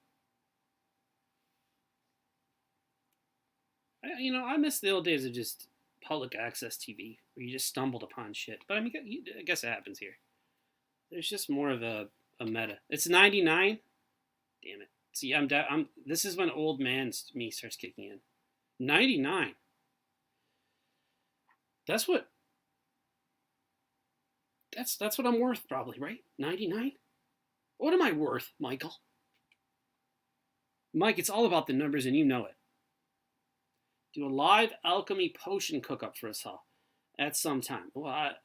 I miss the old days of just public access TV, where you just stumbled upon shit. But I mean, I guess it happens here. There's just more of a meta. It's 99. Damn it. See, this is when old man me starts kicking in. 99. That's what I'm worth, probably, right? 99. What am I worth, Michael? Mike, it's all about the numbers, and you know it. Do a live alchemy potion cook-up for us all at some time. Well, I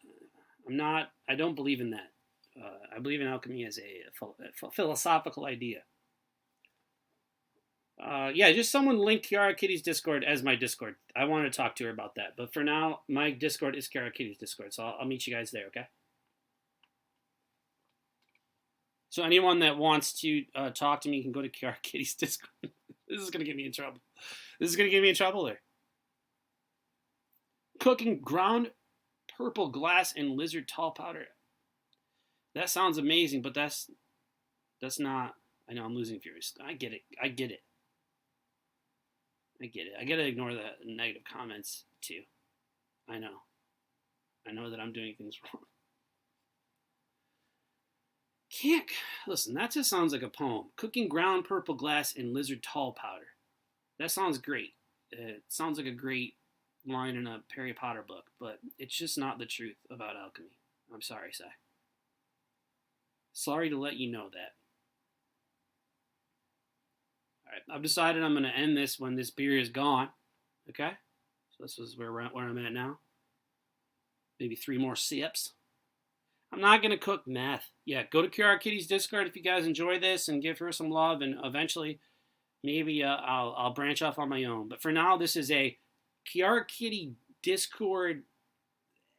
don't believe in that. I believe in alchemy as a philosophical idea. Yeah, just someone link Kiara Kitty's Discord as my Discord. I want to talk to her about that. But for now, my Discord is Kiara Kitty's Discord, so I'll meet you guys there, okay? So anyone that wants to talk to me can go to Kiara Kitty's Discord. This is going to get me in trouble. This is going to get me in trouble there. Cooking ground purple glass and lizard tall powder. That sounds amazing, but that's not... I know I'm losing viewers. I get it. I got to ignore the negative comments, too. I know that I'm doing things wrong. Listen, that just sounds like a poem. Cooking ground purple glass in lizard tall powder. That sounds great. It sounds like a great line in a Harry Potter book, but it's just not the truth about alchemy. I'm sorry, Si. Sorry to let you know that. Alright, I've decided I'm going to end this when this beer is gone. Okay? So this is where I'm at now. Maybe 3 more sips. I'm not going to cook meth. Yeah, go to Kiara Kitty's Discord if you guys enjoy this and give her some love, and eventually maybe I'll branch off on my own. But for now, this is a Kiara Kitty Discord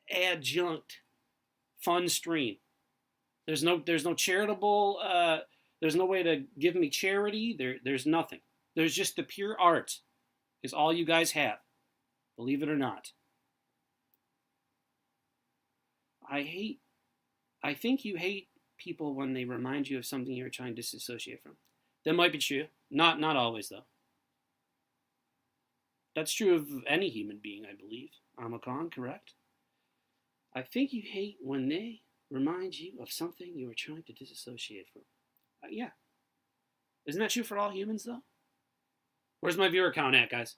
adjunct fun stream. There's no charitable, there's no way to give me charity. There's nothing. There's just the pure art is all you guys have. Believe it or not. I think you hate people when they remind you of something you're trying to disassociate from. That might be true. Not always, though. That's true of any human being, I believe. Omicron, correct? I think you hate when they remind you of something you were trying to disassociate from. Yeah. Isn't that true for all humans, though? Where's my viewer count at, guys?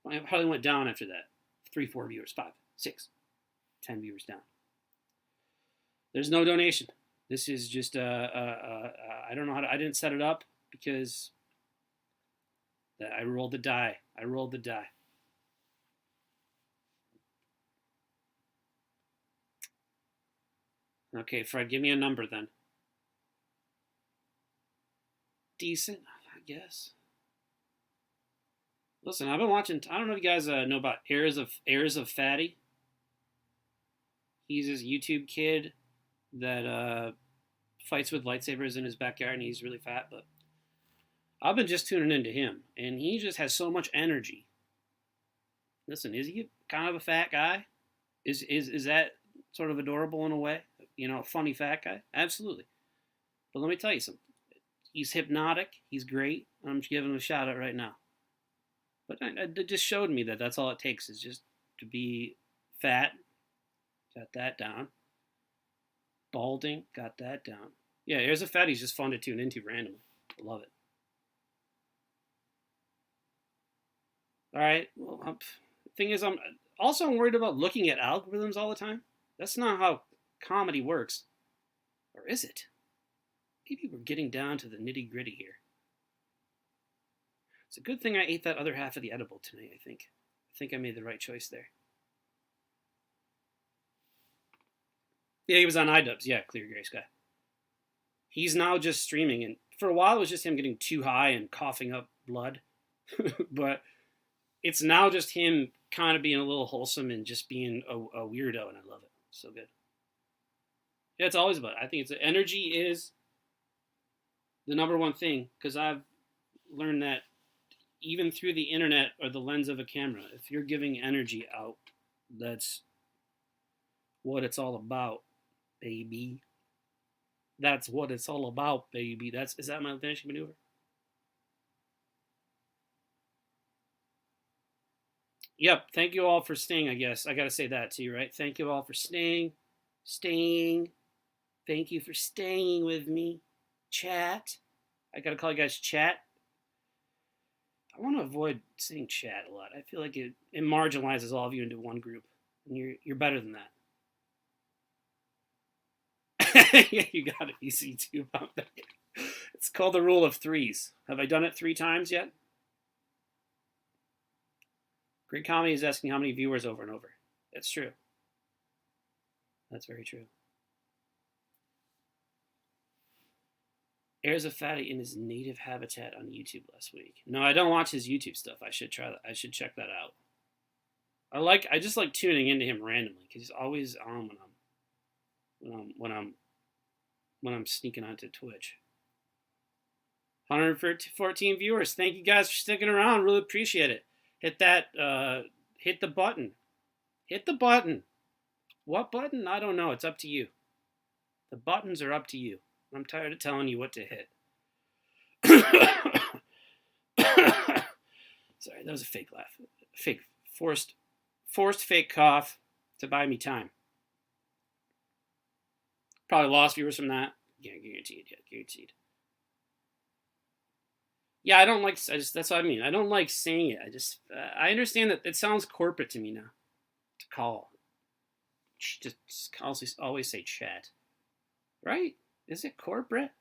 I probably went down after that. 3, 4 viewers, 5, 6, 10 viewers down. There's no donation. This is just I don't know how to, I didn't set it up because I rolled the die. Okay, Fred, give me a number then. Decent, I guess. Listen, I've been watching. I don't know if you guys know about Heirs of Fatty. He's this YouTube kid that fights with lightsabers in his backyard, and he's really fat. But I've been just tuning into him, and he just has so much energy. Listen, is he kind of a fat guy? Is that sort of adorable in a way? You know, a funny fat guy? Absolutely. But let me tell you something. He's hypnotic. He's great. I'm just giving him a shout out right now. But it just showed me that that's all it takes is just to be fat. Got that down. Balding. Got that down. Yeah, here's a fatty. He's just fun to tune into randomly. I love it. All right. Well, the thing is, I'm worried about looking at algorithms all the time. That's not how comedy works. Or is it? Maybe we're getting down to the nitty gritty here. It's a good thing I ate that other half of the edible tonight, I think. I think I made the right choice there. Yeah, he was on iDubbbz. Yeah, Clear Gray Sky. He's now just streaming, and for a while it was just him getting too high and coughing up blood. But it's now just him kind of being a little wholesome and just being a weirdo, and I love it. So good. Yeah, it's always about it. I think energy is the number one thing, because I've learned that even through the internet or the lens of a camera, if you're giving energy out, that's what it's all about, baby. That's what it's all about, baby. Is that my finishing maneuver? Yep. Thank you all for staying, I guess. I got to say that too, right? Thank you all for staying. Thank you for staying with me. Chat. I got to call you guys chat. I want to avoid saying chat a lot. I feel like it marginalizes all of you into one group. And you're better than that. Yeah, you got it. EC2. It's called the rule of threes. Have I done it 3 times yet? Great Comedy is asking how many viewers over and over. That's true. That's very true. Airs a fatty in his native habitat on YouTube last week. No, I don't watch his YouTube stuff. I should try that. I should check that out. I just like tuning into him randomly because he's always on when I'm sneaking onto Twitch. 114 viewers. Thank you guys for sticking around. Really appreciate it. Hit that. Hit the button. Hit the button. What button? I don't know. It's up to you. The buttons are up to you. I'm tired of telling you what to hit. Sorry, that was a fake laugh. Fake forced fake cough to buy me time. Probably lost viewers from that. Yeah, guaranteed. Yeah, guaranteed. Yeah, I don't like. That's what I mean. I don't like saying it. I understand that it sounds corporate to me now. To call. Just always say chat. Right? Is it corporate?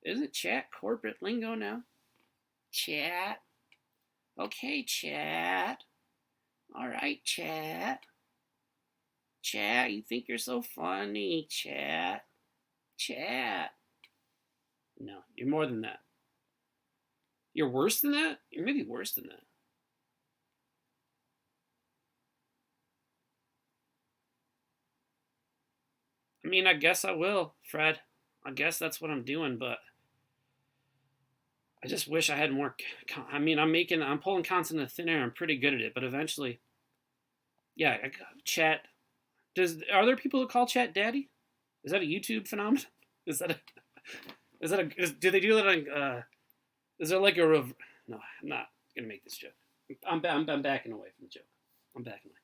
Is it chat corporate lingo now? Chat. Okay, chat. All right, chat. Chat, you think you're so funny, chat. Chat. No, you're more than that. You're worse than that? You're maybe worse than that. I mean, I guess I will, Fred. I guess that's what I'm doing, but I just wish I had more. I mean, I'm pulling content of thin air. I'm pretty good at it, but eventually, yeah, chat. Are there people who call chat daddy? Is that a YouTube phenomenon? Do they do that on, is there like a, no, I'm not going to make this joke. I'm backing away from the joke. I'm backing away.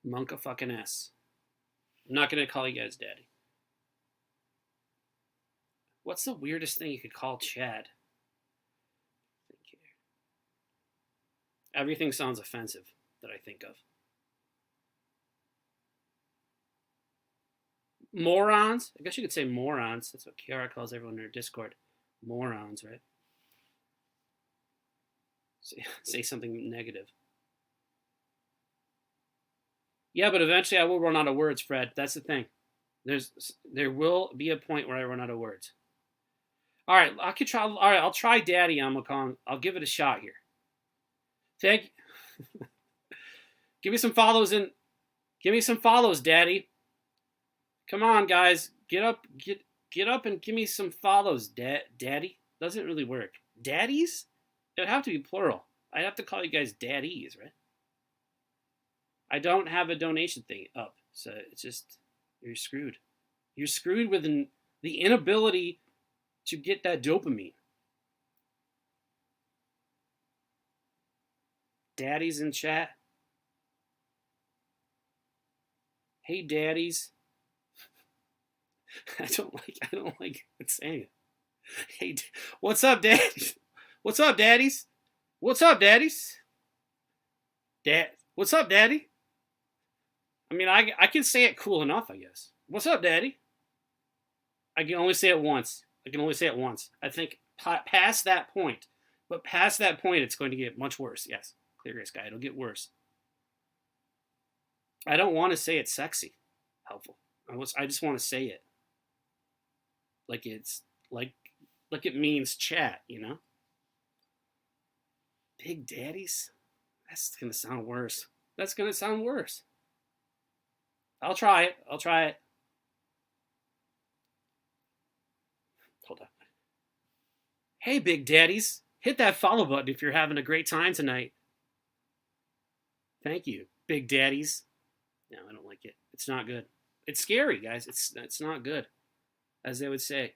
Monka fucking S. I'm not going to call you guys daddy. What's the weirdest thing you could call Chad? Thank you. Everything sounds offensive that I think of. Morons? I guess you could say morons. That's what Kiara calls everyone in her Discord. Morons, right? Say something negative. Yeah, but eventually I will run out of words, Fred. That's the thing. There will be a point where I run out of words. All right, I could try. All right, I'll try Daddy Amakong. I'll give it a shot here. Thank. Give me some follows and give me some follows, Daddy. Come on, guys, get up and give me some follows, Daddy. Doesn't really work. Daddies? It would have to be plural. I'd have to call you guys daddies, right? I don't have a donation thing up, so it's just you're screwed. You're screwed with The inability to get that dopamine. Daddies in chat. Hey, daddies. I don't like saying it. Hey, what's up, daddies? What's up, daddies? What's up, daddies? What's up, daddy? I mean, I can say it cool enough, I guess. What's up, daddy? I can only say it once. I think past that point, it's going to get much worse. Yes, clear gray sky. It'll get worse. I don't want to say it's sexy, helpful. I just want to say it like it's like it means chat, you know. Big daddies. That's gonna sound worse. I'll try it. Hold on. Hey, big daddies. Hit that follow button if you're having a great time tonight. Thank you, big daddies. No, I don't like it. It's not good. It's scary, guys. It's not good. As they would say.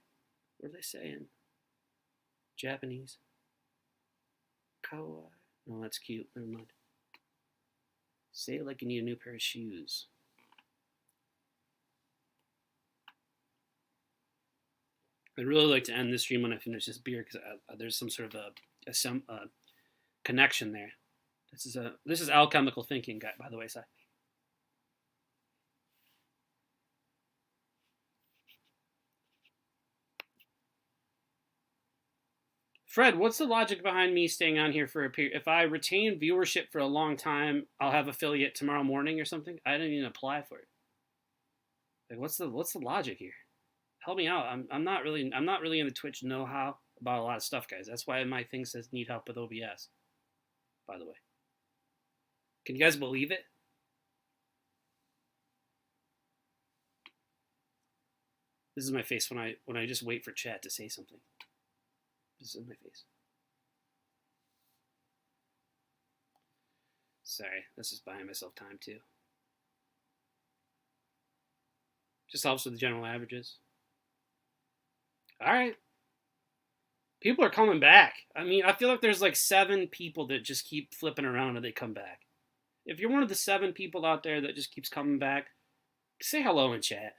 What do they say in Japanese? Kawaii. No, that's cute. Never mind. Say it like you need a new pair of shoes. I'd really like to end this stream when I finish this beer because there's some sort of a connection there. This is alchemical thinking, guy. By the way, Si. Fred, what's the logic behind me staying on here for a period? If I retain viewership for a long time, I'll have affiliate tomorrow morning or something. I didn't even apply for it. Like, what's the logic here? Help me out. I'm not really in the Twitch know-how about a lot of stuff, guys. That's why my thing says need help with OBS. By the way, can you guys believe it? This is my face when I just wait for chat to say something. This is my face. Sorry, this is buying myself time too. Just helps with the general averages. All right. People are coming back. I mean, I feel like there's like 7 people that just keep flipping around and they come back. If you're one of the 7 people out there that just keeps coming back, say hello in chat.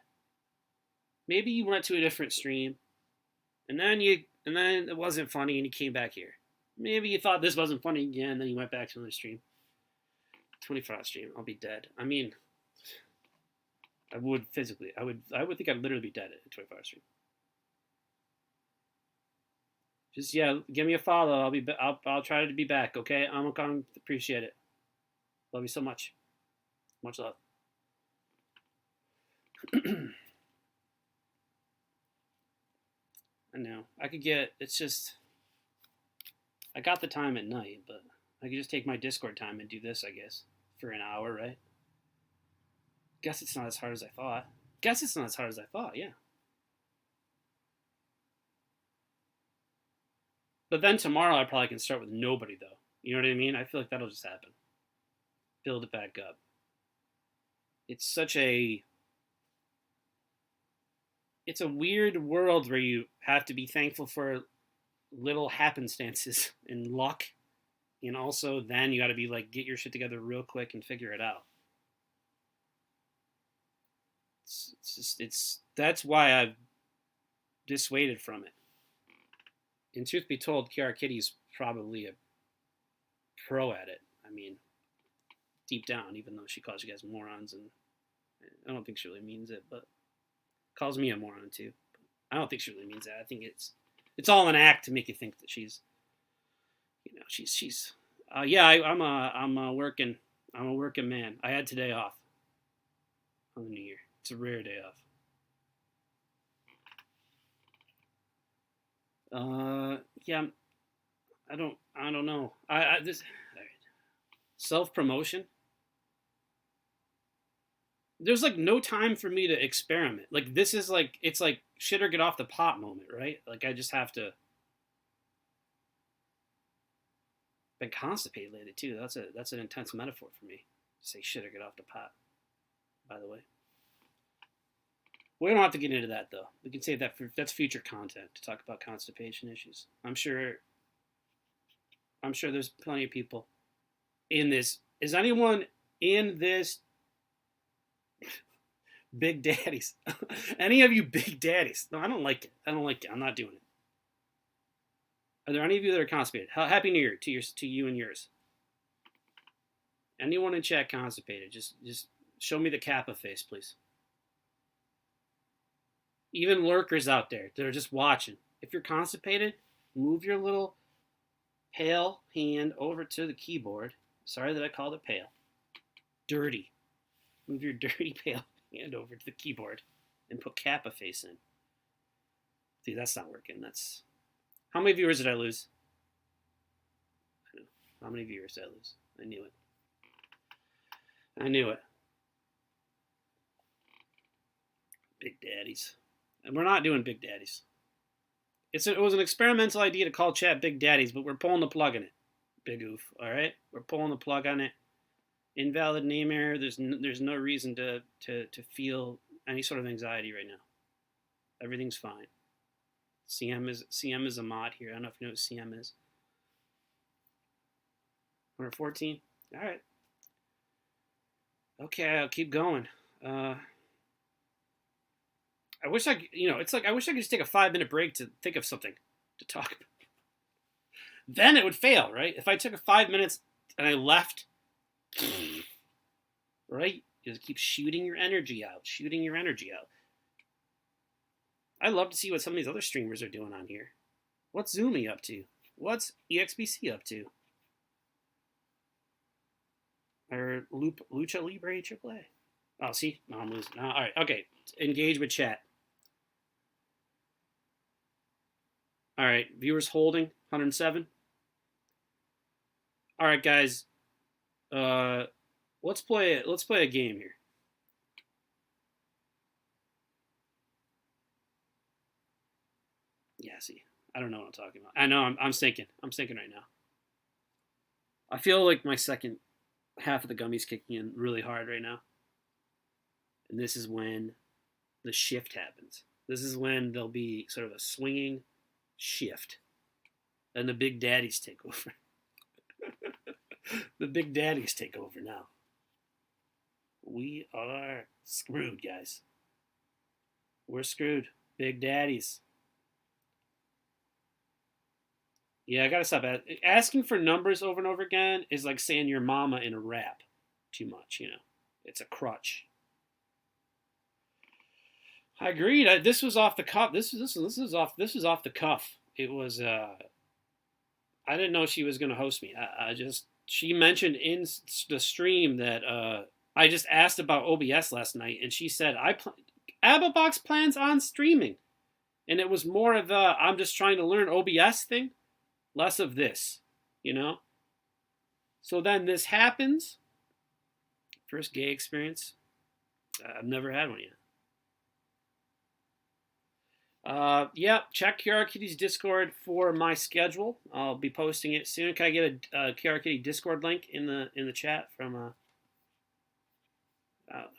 Maybe you went to a different stream, and then it wasn't funny and you came back here. Maybe you thought this wasn't funny again, then you went back to another stream. 24-hour stream, I'll be dead. I mean, I would physically. I would think I'd literally be dead at a 24-hour stream. Just give me a follow. I'll try to be back. Okay, I'm gonna appreciate it. Love you so much. Much love. I know. It's just. I got the time at night, but I could just take my Discord time and do this, I guess, for an hour, right? Guess it's not as hard as I thought. Yeah. But then tomorrow I probably can start with nobody, though. You know what I mean? I feel like that'll just happen. Build it back up. It's a weird world where you have to be thankful for little happenstances and luck. And also then you got to be like, get your shit together real quick and figure it out. That's why I've dissuaded from it. And truth be told, Kiara Kitty's probably a pro at it. I mean, deep down, even though she calls you guys morons, and I don't think she really means it, but calls me a moron too. I don't think she really means that. I think it's all an act to make you think that she's, she's. I'm a working man. I had today off on the New Year. It's a rare day off. Yeah, I don't know. This self-promotion. There's like no time for me to experiment. Like this is like, it's like shit or get off the pot moment, right? Like I just have to. Been constipated lately too. That's an intense metaphor for me. Say shit or get off the pot. By the way. We don't have to get into that though. We can save that for that's future content to talk about constipation issues. I'm sure there's plenty of people in this. Is anyone in this big daddies? Any of you big daddies? No, I don't like it. I don't like it. I'm not doing it. Are there any of you that are constipated? Happy New Year to you and yours. Anyone in chat constipated? Just show me the Kappa face, please. Even lurkers out there that are just watching. If you're constipated, move your little pale hand over to the keyboard. Sorry that I called it pale. Dirty. Move your dirty pale hand over to the keyboard and put Kappa face in. See, that's not working. That's how many viewers did I lose? I know. How many viewers did I lose? I knew it. I knew it. Big daddies. And we're not doing big daddies. It was an experimental idea to call chat big daddies, but we're pulling the plug on it. Big oof. All right? We're pulling the plug on it. Invalid name error. There's no reason to feel any sort of anxiety right now. Everything's fine. CM is a mod here. I don't know if you know what CM is. 114. All right. Okay, I'll keep going. I wish I could just take a 5-minute break to think of something to talk about. Then it would fail, right? If I took a 5 minutes and I left, right? You just keep shooting your energy out. I'd love to see what some of these other streamers are doing on here. What's Zoomy up to? What's EXBC up to? Or Lucha Libre AAA? Oh, see? No, I'm losing. All right, okay. Engage with chat. All right, viewers holding 107. All right, guys. Let's play a game here. Yeah, see, I don't know what I'm talking about. I know I'm sinking. I'm sinking right now. I feel like my second half of the gummies kicking in really hard right now. And this is when the shift happens. This is when there'll be sort of a swinging shift. And the big daddies take over. The big daddies take over now. We are screwed, guys. We're screwed. Big daddies. Yeah, I gotta stop. Asking for numbers over and over again is like saying your mama in a rap too much, you know. It's a crutch. I agreed. This was off the cuff. This was off the cuff. It was. I didn't know she was going to host me. She mentioned in the stream that I just asked about OBS last night, and she said Abba Box plans on streaming, and it was more of a I'm just trying to learn OBS thing, less of this, you know. So then this happens. First gay experience. I've never had one yet. Check QR Kitty's Discord for my schedule. I'll be posting it soon. Can I get a QR Kitty Discord link in the chat from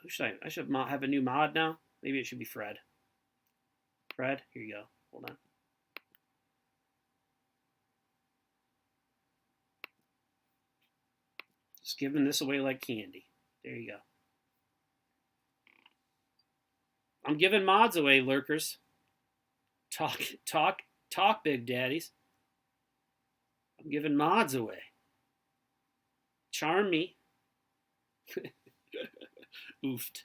who should I should have a new mod now. Maybe it should be Fred. Fred, here you go. Hold on. Just giving this away like candy. There you go. I'm giving mods away, lurkers. Talk, big daddies. I'm giving mods away. Charm me. Oofed.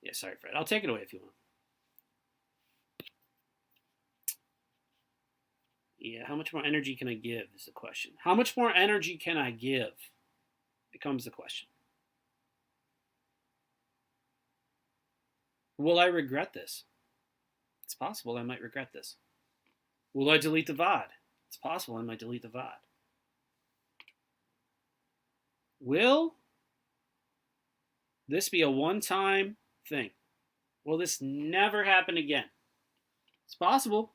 Yeah, sorry, Fred. I'll take it away if you want. Yeah, how much more energy can I give is the question. How much more energy can I give becomes the question. Will I regret this? It's possible I might regret this. Will I delete the VOD? It's possible I might delete the VOD. Will this be a one-time thing? Will this never happen again? It's possible.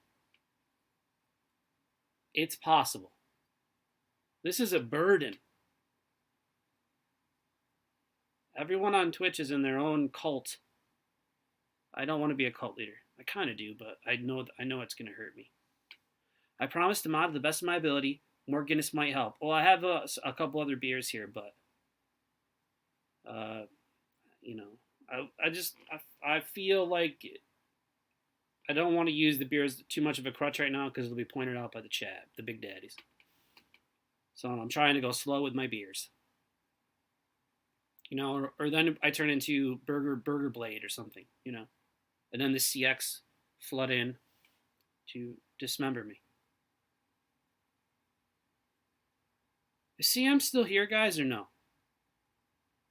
It's possible. This is a burden. Everyone on Twitch is in their own cult. I don't want to be a cult leader. I kind of do, but I know it's going to hurt me. I promise to mod to the best of my ability. More Guinness might help. Well, I have a couple other beers here, but you know, I feel like I don't want to use the beers too much of a crutch right now because it'll be pointed out by the chat, the big daddies. So I'm trying to go slow with my beers. You know, or then I turn into Burger Blade or something, you know. And then the CX flood in to dismember me. Is CM still here, guys, or no?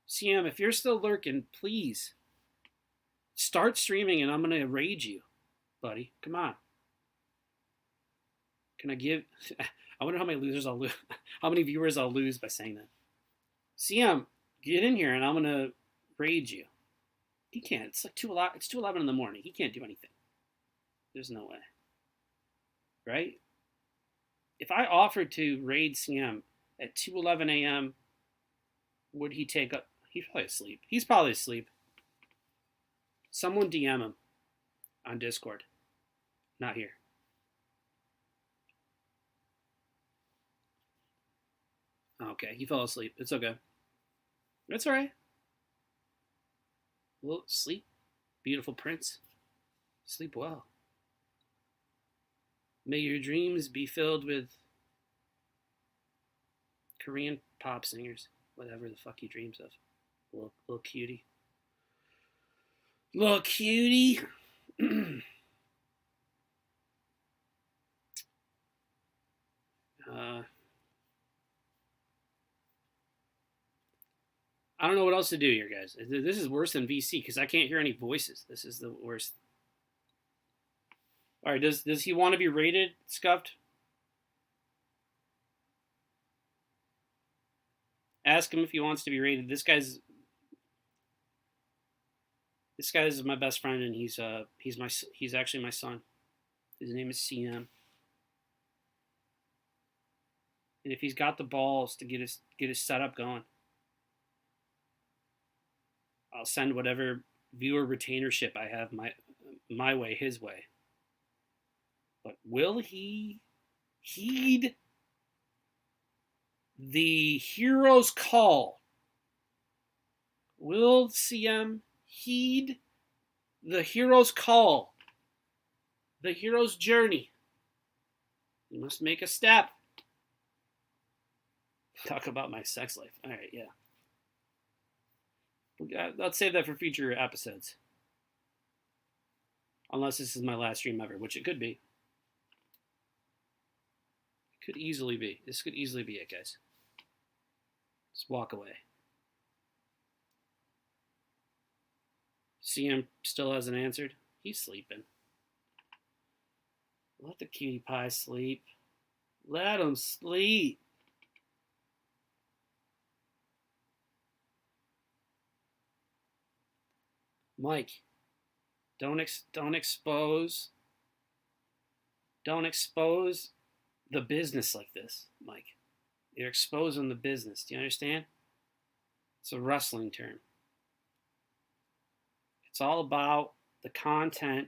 CM, if you're still lurking, please start streaming and I'm going to rage you, buddy. Come on. Can I give... I wonder how many losers I'll lose. How many viewers I'll lose by saying that. CM, get in here and I'm going to rage you. He can't. It's like 2:11. It's 2:11 in the morning. He can't do anything. There's no way. Right? If I offered to raid CM at 2:11 a.m., would he take up? He's probably asleep. He's probably asleep. Someone DM him on Discord. Not here. Okay, he fell asleep. It's okay. That's all right. Well, sleep, beautiful prince. Sleep well. May your dreams be filled with Korean pop singers, whatever the fuck he dreams of. Little cutie. Little cutie. I don't know what else to do here, guys. This is worse than VC because I can't hear any voices. This is the worst. All right, does he want to be rated, Scuffed? Ask him if he wants to be rated. This guy's my best friend, and he's actually my son. His name is CM. And if he's got the balls to get his setup going, I'll send whatever viewer retainership I have my way, his way. But will he heed the hero's call? Will CM heed the hero's call? The hero's journey? You must make a step. Talk about my sex life. All right, yeah. Let's save that for future episodes. Unless this is my last stream ever, which it could be. It could easily be. This could easily be it, guys. Just walk away. CM still hasn't answered. He's sleeping. Let the cutie pie sleep. Let him sleep. Mike, don't expose the business like this, Mike. You're exposing the business. Do you understand? It's a wrestling term. It's all about the content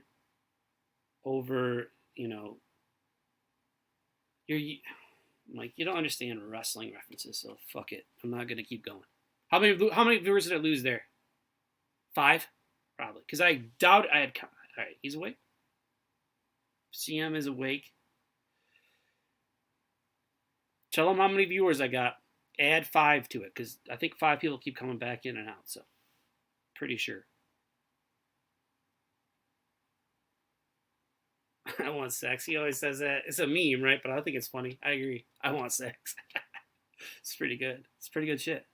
over, Mike, you don't understand wrestling references, so fuck it. I'm not gonna keep going. How many viewers did I lose there? 5? Probably. Because I doubt I had... Alright, he's awake. CM is awake. Tell him how many viewers I got. Add 5 to it, because I think 5 people keep coming back in and out, so... Pretty sure. I want sex. He always says that. It's a meme, right? But I think it's funny. I agree. I want sex. It's pretty good. It's pretty good shit.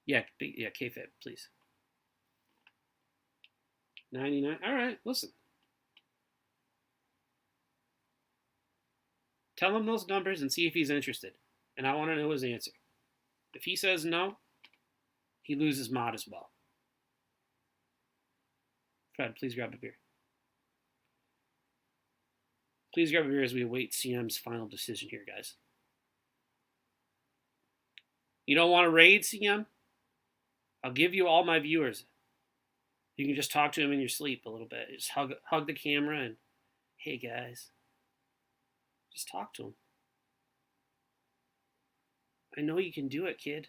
Yeah, K-Fib, please. 99. All right, listen. Tell him those numbers and see if he's interested. And I want to know his answer. If he says no, he loses mod as well. Fred, please grab a beer. Please grab a beer as we await CM's final decision here, guys. You don't want to raid CM? I'll give you all my viewers. You can just talk to him in your sleep a little bit. Just hug the camera and, hey guys, just talk to him. I know you can do it, kid.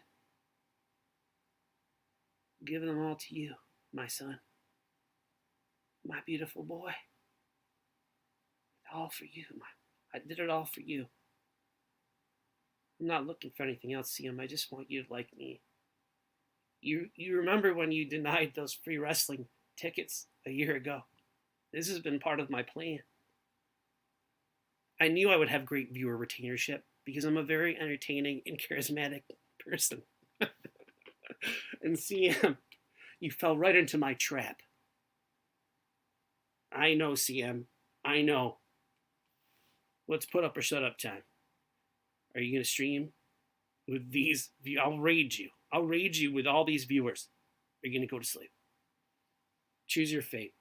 I'm giving them all to you, my son. My beautiful boy. All for you. I did it all for you. I'm not looking for anything else, CM. I just want you to like me. You remember when you denied those free wrestling tickets a year ago? This has been part of my plan. I knew I would have great viewer retainership because I'm a very entertaining and charismatic person. And CM, you fell right into my trap. I know, CM. I know. Let's put up or shut up time. Are you going to stream with these? I'll raid you. I'll raid you with all these viewers. Are you going to go to sleep? Choose your fate.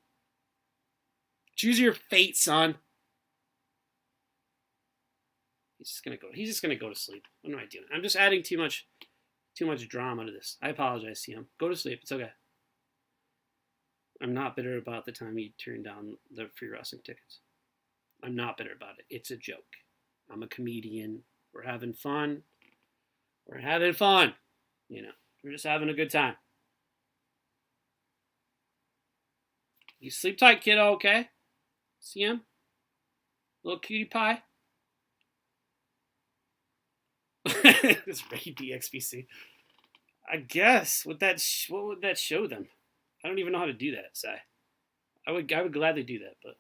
Choose your fate, son. He's just gonna go to sleep. What am I doing? I'm just adding too much drama to this. I apologize, CM. Go to sleep. It's okay. I'm not bitter about the time you turned down the free wrestling tickets. I'm not bitter about it. It's a joke. I'm a comedian. We're having fun. We're having fun. You know, we're just having a good time. You sleep tight, kiddo, okay? CM? Little cutie pie? This Ray DXPC. I guess. What would that show them? I don't even know how to do that, Si. I would gladly do that, but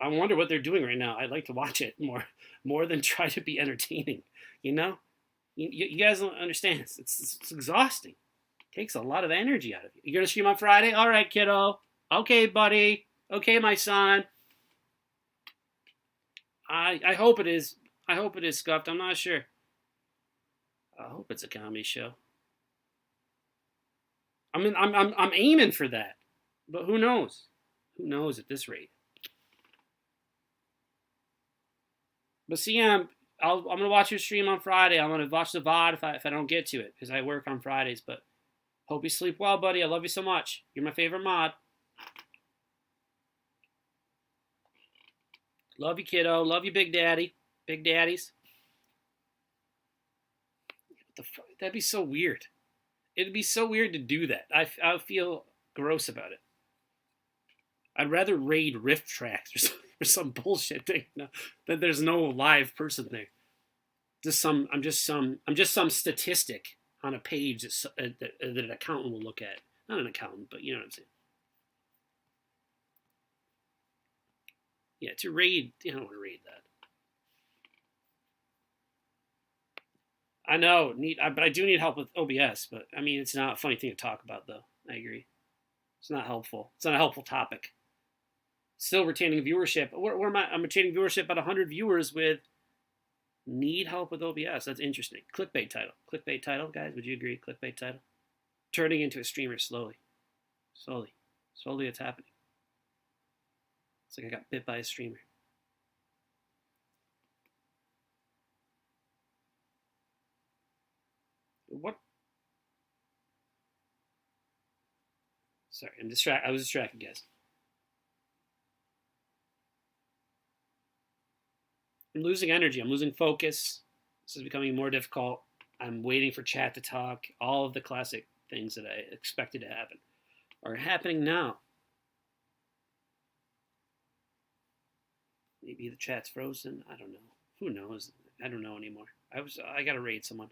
I wonder what they're doing right now. I'd like to watch it more than try to be entertaining. You know, you guys don't understand. It's exhausting. It takes a lot of energy out of you. You're gonna stream on Friday? All right, kiddo. Okay, buddy. Okay, my son. I hope it is. I hope it is, Scuffed. I'm not sure. I hope it's a comedy show. I mean, I'm aiming for that, but who knows? Who knows at this rate? But CM, I'm gonna watch your stream on Friday. I'm gonna watch the VOD if I don't get to it because I work on Fridays. But hope you sleep well, buddy. I love you so much. You're my favorite mod. Love you, kiddo. Love you, Big Daddy. Big Daddies. What the fuck? That'd be so weird. It'd be so weird to do that. I feel gross about it. I'd rather raid riff tracks or some bullshit thing. No, that there's no live person there. I'm just some statistic on a page that an accountant will look at. Not an accountant, but you know what I'm saying. Yeah, to raid, I don't want to raid that. I know, but I do need help with OBS. But I mean, it's not a funny thing to talk about, though. I agree. It's not helpful. It's not a helpful topic. Still retaining viewership. Where am I? I'm retaining viewership at 100 viewers with need help with OBS. That's interesting. Clickbait title. Clickbait title, guys. Would you agree? Clickbait title. Turning into a streamer slowly. Slowly it's happening. It's like I got bit by a streamer. What? Sorry, I was distracted, guys. I'm losing energy. I'm losing focus. This is becoming more difficult. I'm waiting for chat to talk. All of the classic things that I expected to happen are happening now. Maybe the chat's frozen. I don't know. Who knows? I don't know anymore. I gotta raid someone.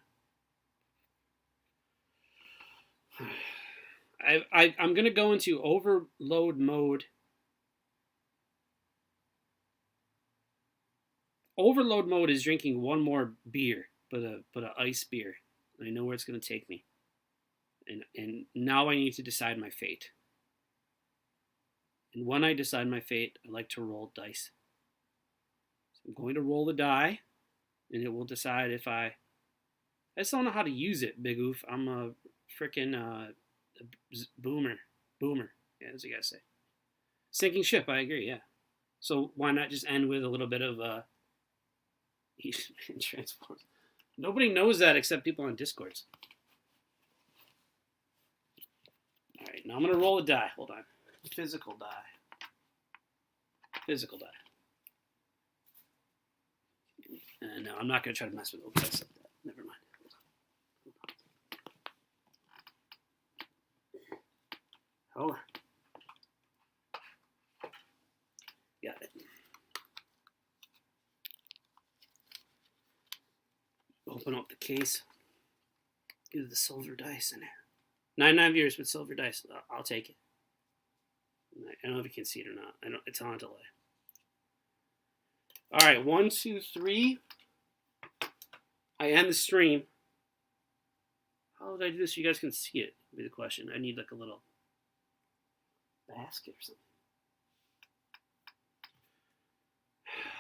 I'm gonna go into overload mode. Overload mode is drinking one more beer, but a ice beer. I know where it's gonna take me. And now I need to decide my fate. And when I decide my fate, I like to roll dice. So I'm going to roll the die, and it will decide if I just don't know how to use it, Big Oof. I'm a freaking boomer. Yeah, that's what you gotta say. Sinking ship, I agree, yeah. So why not just end with a little bit of transforms? Nobody knows that except people on Discords. right, now I'm going to roll a die. Hold on. Physical die. Physical die. No, I'm not going to try to mess with those dice like that. Never mind. Hold on. Got it. Open up the case. Give the silver dice in it. 99 viewers with silver dice. I'll take it. I don't know if you can see it or not. I don't. It's on delay. All right, 1, 2, 3. I end the stream. How did I do this so you guys can see it? Would be the question. I need like a little basket or something.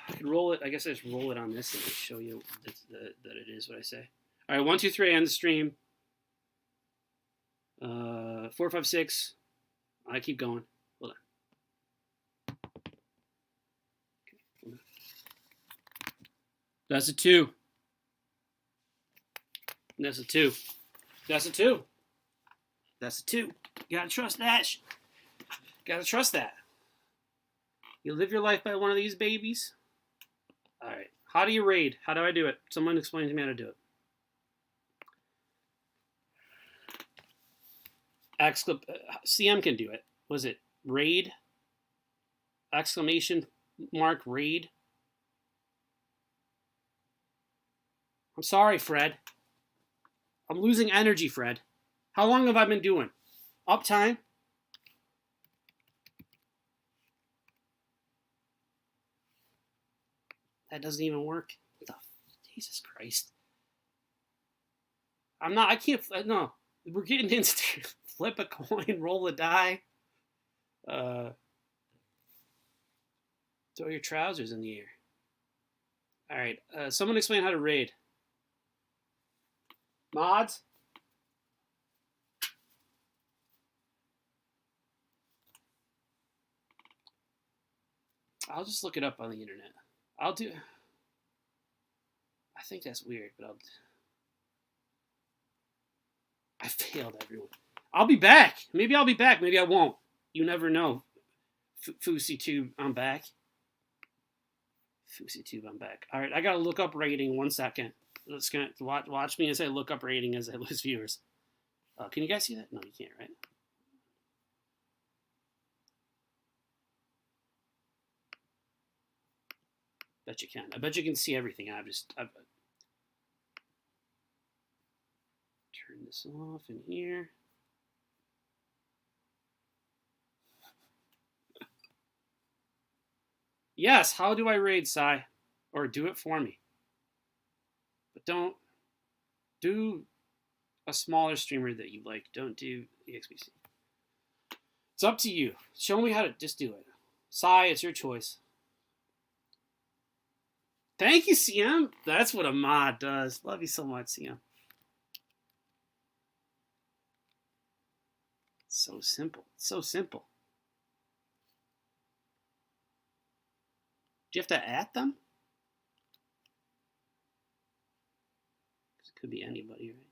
I can roll it. I guess I just roll it on this and show you that it is what I say. All right, 1, 2, 3. I end the stream. 4, 5, 6. I keep going. Hold on. Okay. That's a 2. That's a 2. That's a 2. That's a 2. You gotta trust that. Gotta trust that. You live your life by one of these babies. All right. How do you raid? How do I do it? Someone explain to me how to do it. CM can do it. Was it raid? Exclamation mark raid? I'm sorry, Fred. I'm losing energy, Fred. How long have I been doing? Uptime? That doesn't even work. Jesus Christ. I can't, no. We're getting into flip a coin, roll a die. Throw your trousers in the air. All right. Someone explain how to raid. Mods? I'll just look it up on the internet. I think that's weird, but I failed everyone. I'll be back. Maybe I'll be back. Maybe I won't. You never know. FouseyTube, I'm back. FouseyTube, I'm back. All right, I gotta look up rating. 1 second. Let's watch me as I look up rating as I lose viewers. Can you guys see that? No, you can't, right? Bet you can. I bet you can see everything. I've turn this off in here. Yes, how do I raid, Sai? Or do it for me. But don't do a smaller streamer that you like. Don't do EXPC. It's up to you. Show me how to just do it. Sai, it's your choice. Thank you, CM. That's what a mod does. Love you so much, CM. So simple. So simple. Do you have to add them? It could be anybody, right?